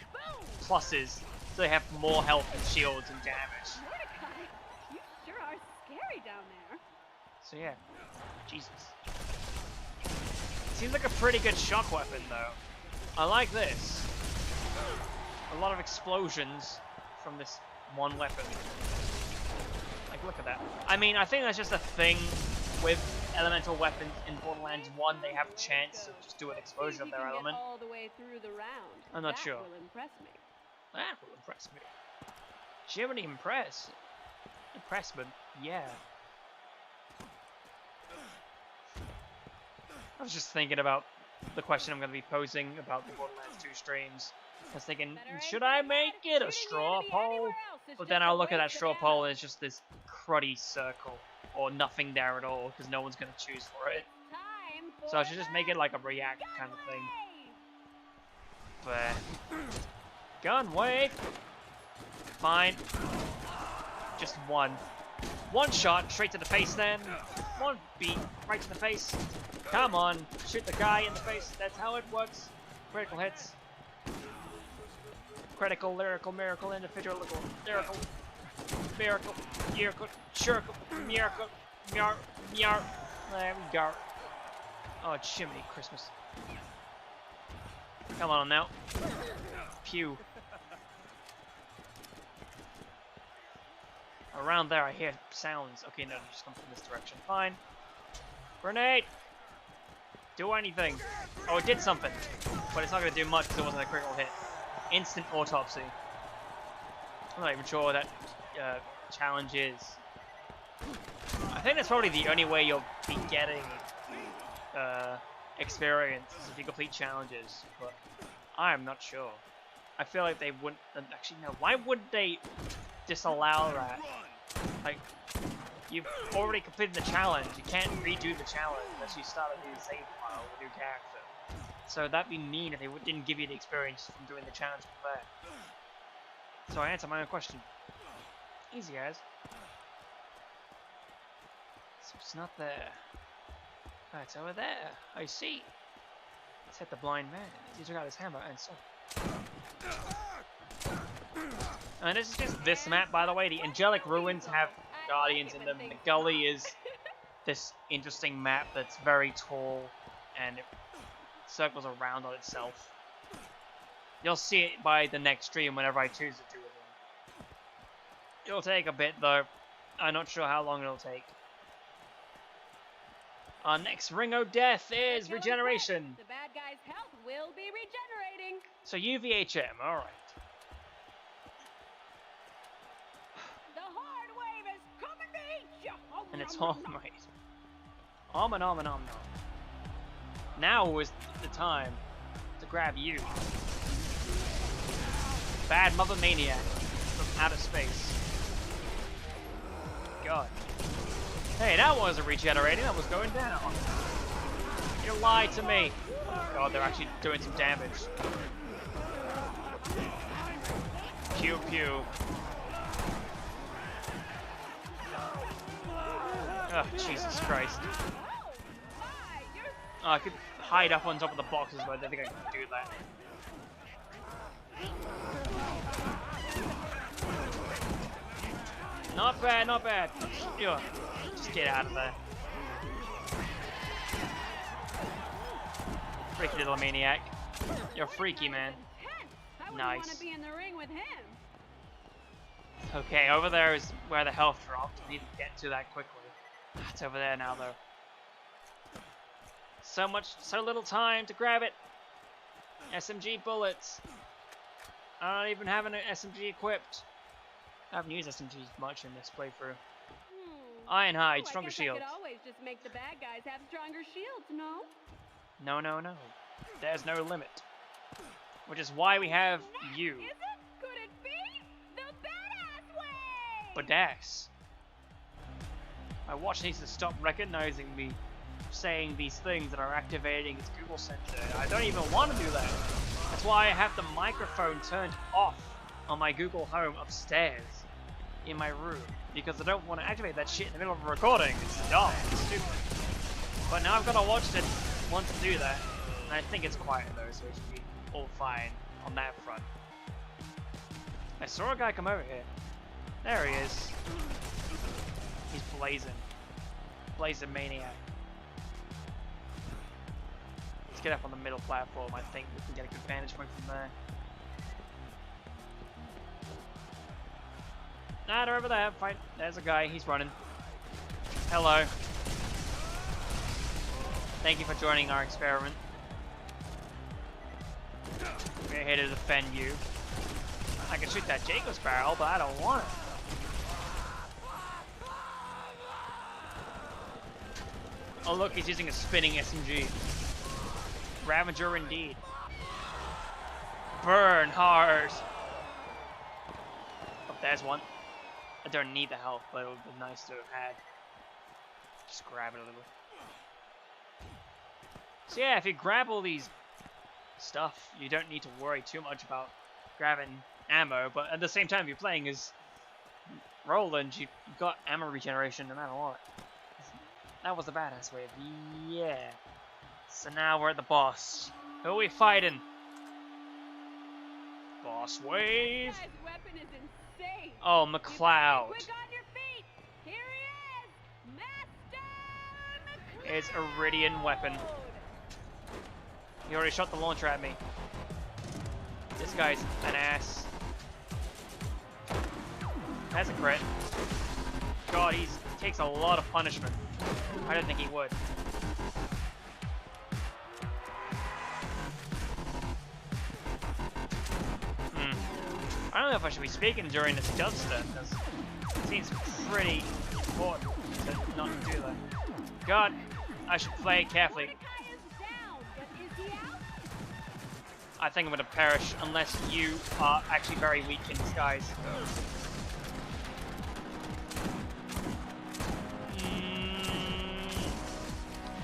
pluses, so they have more health and shields and damage. Mordecai, you sure are scary down there. So yeah, Jesus. Seems like a pretty good shock weapon though. I like this. A lot of explosions from this one weapon. Like, look at that. I mean, I think that's just a thing with elemental weapons in Borderlands 1. They have a chance to just do an explosion of their element. All the way through the round. I'm not sure. That will impress me. That will impress me. Jiminy impress. Impressment, yeah. I was just thinking about the question I'm going to be posing about the Borderlands 2 streams. I was thinking, should I make it a straw poll? But then I'll look at that straw poll and it's just this cruddy circle. Or nothing there at all, because no one's going to choose for it. So I should just make it like a react kind of thing. But... gun wave! Fine. Just one. One shot, straight to the face then. One beat, right to the face. Come on, shoot the guy in the face. That's how it works. Critical hits. Critical, lyrical, miracle, individual, lyrical, miracle, miracle, shirkle, miracle, meow, meow. There we go. Oh, Jiminy Christmas. Come on now. Pew. Around there I hear sounds. Okay, no, just come from this direction. Fine. Grenade! Do anything. Oh, it did something. But it's not going to do much because it wasn't a critical hit. Instant autopsy. I'm not even sure what that challenge is. I think that's probably the only way you'll be getting experience is if you complete challenges. But I'm not sure. I feel like they wouldn't... Actually, no. Why would they disallow that? Like, you've already completed the challenge. You can't redo the challenge unless you start a new save file with a new character. So that'd be mean if they didn't give you the experience from doing the challenge there. So I answered my own question. Easy, guys. So it's not there. Oh, it's over there. I see. Let's hit the blind man. He took out his hammer and so. And this is just this map, by the way. The Angelic Ruins have guardians in them. The gully is this interesting map that's very tall and it circles around on itself. You'll see it by the next stream whenever I choose to do it. It'll take a bit though. I'm not sure how long it'll take. Our next Ring of Death is regeneration. The bad guy's health will be regenerating. So UVHM, alright. The hard wave is coming to eat you. And it's all right. Nom. Now is the time to grab you. Bad Mother Maniac from outer space. God. Hey, that wasn't regenerating, that was going down. You lied to me. Oh God, they're actually doing some damage. Pew pew. Oh, Jesus Christ. Oh, I could hide up on top of the boxes, but I don't think I can do that. Not bad, not bad. Ugh. Just get out of there. Freaky little maniac. You're freaky, man. Nice. Want to be in the ring with him. Okay, over there is where the health dropped. I need to get to that quickly. It's over there now, though. So little time to grab it. SMG bullets. I don't even have an SMG equipped. I haven't used SMGs much in this playthrough. Ironhide, Oh, stronger I guess shield. I could always just make the bad guys have stronger shields, no? No, no, no. There's no limit. Which is why we have you. Is it? Could it be? The badass way! Badass. My watch needs to stop recognizing me saying these things that are activating its Google sensor. I don't even want to do that. That's why I have the microphone turned off on my Google Home upstairs in my room. Because I don't want to activate that shit in the middle of a recording. It's dumb. It's stupid. But now I've got a watch that wants to do that. And I think it's quiet though, so it should be all fine on that front. I saw a guy come over here. There he is. He's blazing. Blazing maniac. Let's get up on the middle platform. I think we can get a good vantage point from there. Nah, they're over there. Fight. There's a guy. He's running. Hello. Thank you for joining our experiment. We're here to defend you. I can shoot that Jacob's barrel, but I don't want it. Oh look, he's using a spinning SMG. Ravager indeed. Burn hard. Oh, there's one. I don't need the health, but it would be nice to have had. Just grab it a little. So yeah, if you grab all these stuff, you don't need to worry too much about grabbing ammo, but at the same time, if you're playing as Roland, you've got ammo regeneration no matter what. That was the badass wave, yeah. So now we're at the boss. Who are we fighting? Boss wave. This guy's weapon is insane. Oh, McLeod. Quick on your feet. Here he is, Master McLeod. It's Iridian weapon. He already shot the launcher at me. This guy's an ass. That's a crit. God, he takes a lot of punishment. I didn't think he would. I don't know if I should be speaking during this dubstep, because it seems pretty important to not do that. God, I should play it carefully. I think I'm going to perish unless you are actually very weak in disguise.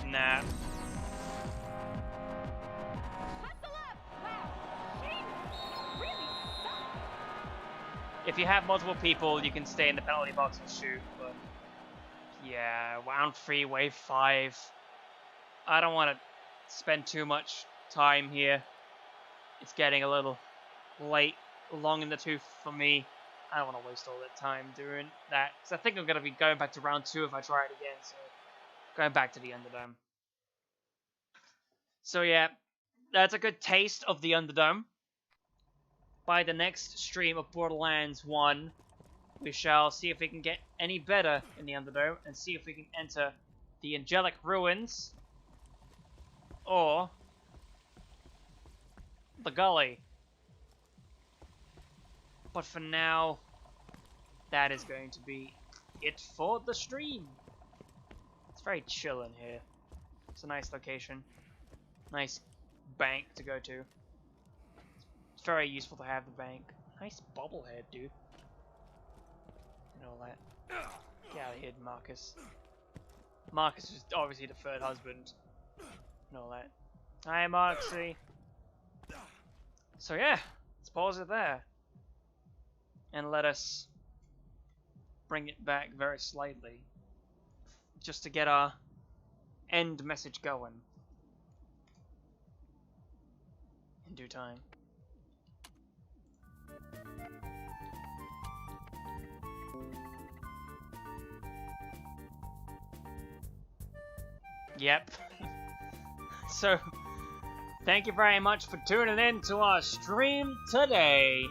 Nah. If you have multiple people, you can stay in the penalty box and shoot, but yeah, round 3, wave 5. I don't want to spend too much time here. It's getting a little late, long in the tooth for me. I don't want to waste all that time doing that, because I think I'm going to be going back to round 2 if I try it again, so going back to the Underdome. So yeah, that's a good taste of the Underdome. By the next stream of Borderlands 1, we shall see if we can get any better in the Underdome, and see if we can enter the Angelic Ruins, or the Gully. But for now, that is going to be it for the stream. It's very chill in here. It's a nice location. Nice bank to go to. It's very useful to have the bank. Nice bobblehead, dude. And all that. Get out of here, Marcus. Marcus is obviously the third husband. And all that. Hi, Moxie. So yeah, let's pause it there. And let us bring it back very slightly. Just to get our end message going. In due time. Yep. So, thank you very much for tuning in to our stream today.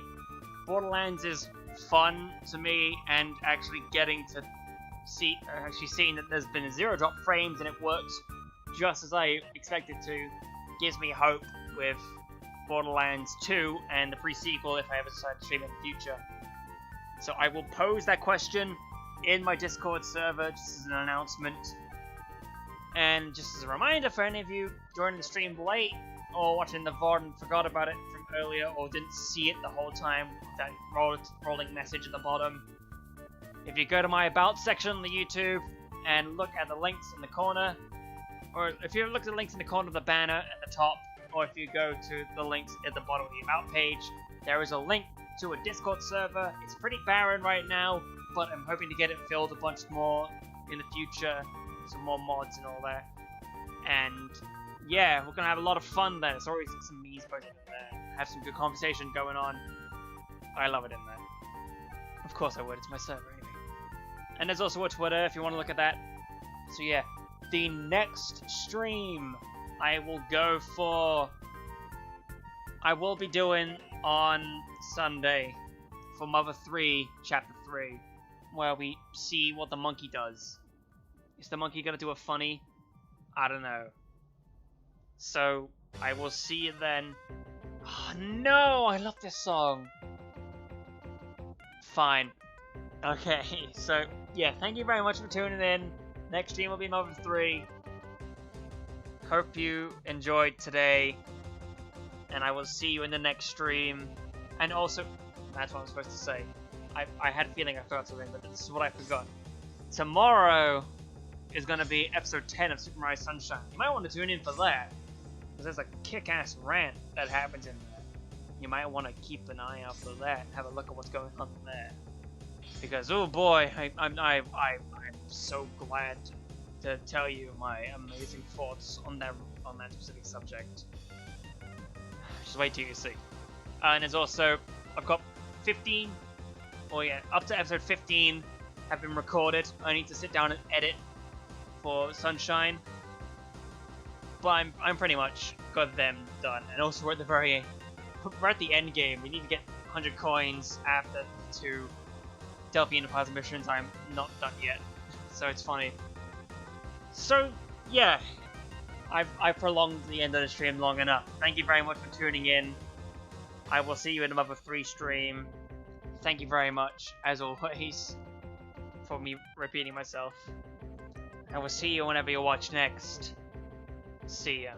Borderlands is fun to me, and actually getting to see, actually seeing that there's been a 0 drop frames and it works just as I expected to, gives me hope with Borderlands 2 and the pre-sequel if I ever decide to stream in the future. So I will pose that question in my Discord server, just as an announcement. And just as a reminder for any of you joining the stream late, or watching the VOD and forgot about it from earlier, or didn't see it the whole time, that rolling message at the bottom. If you go to my About section on the YouTube, and look at the links in the corner, or if you look at the links in the corner of the banner at the top, or if you go to the links at the bottom of the About page, there is a link to a Discord server. It's pretty barren right now, but I'm hoping to get it filled a bunch more in the future, some more mods and all that. And yeah, we're gonna have a lot of fun there. There's always some memes posted in there. Have some good conversation going on. I love it in there. Of course I would, it's my server anyway. And there's also a Twitter if you want to look at that. So yeah, the next stream I will be doing on Sunday for Mother 3, Chapter 3, where we see what the monkey does. Is the monkey gonna do a funny? I don't know. So, I will see you then. Oh, no! I love this song! Fine. Okay, so, yeah, thank you very much for tuning in. Next stream will be Mother 3. Hope you enjoyed today. And I will see you in the next stream. And also, that's what I'm supposed to say. I had a feeling I forgot something, but this is what I forgot. Tomorrow is going to be episode 10 of Super Mario Sunshine. You might want to tune in for that, because there's a kick-ass rant that happens in there. You might want to keep an eye out for that and have a look at what's going on there. Because, oh boy, I'm so glad to tell you my amazing thoughts on that specific subject. Just wait till you see. And there's also, I've got 15, up to episode 15 have been recorded. I need to sit down and edit for Sunshine, but I'm pretty much got them done. And also we're at the end game. We need to get 100 coins after the 2 Delphi Enterprise missions. I'm not done yet, so it's funny. So yeah, I've prolonged the end of the stream long enough. Thank you very much for tuning in. I will see you in another 3 stream. Thank you very much, as always, for me repeating myself. I will see you whenever you watch next. See ya.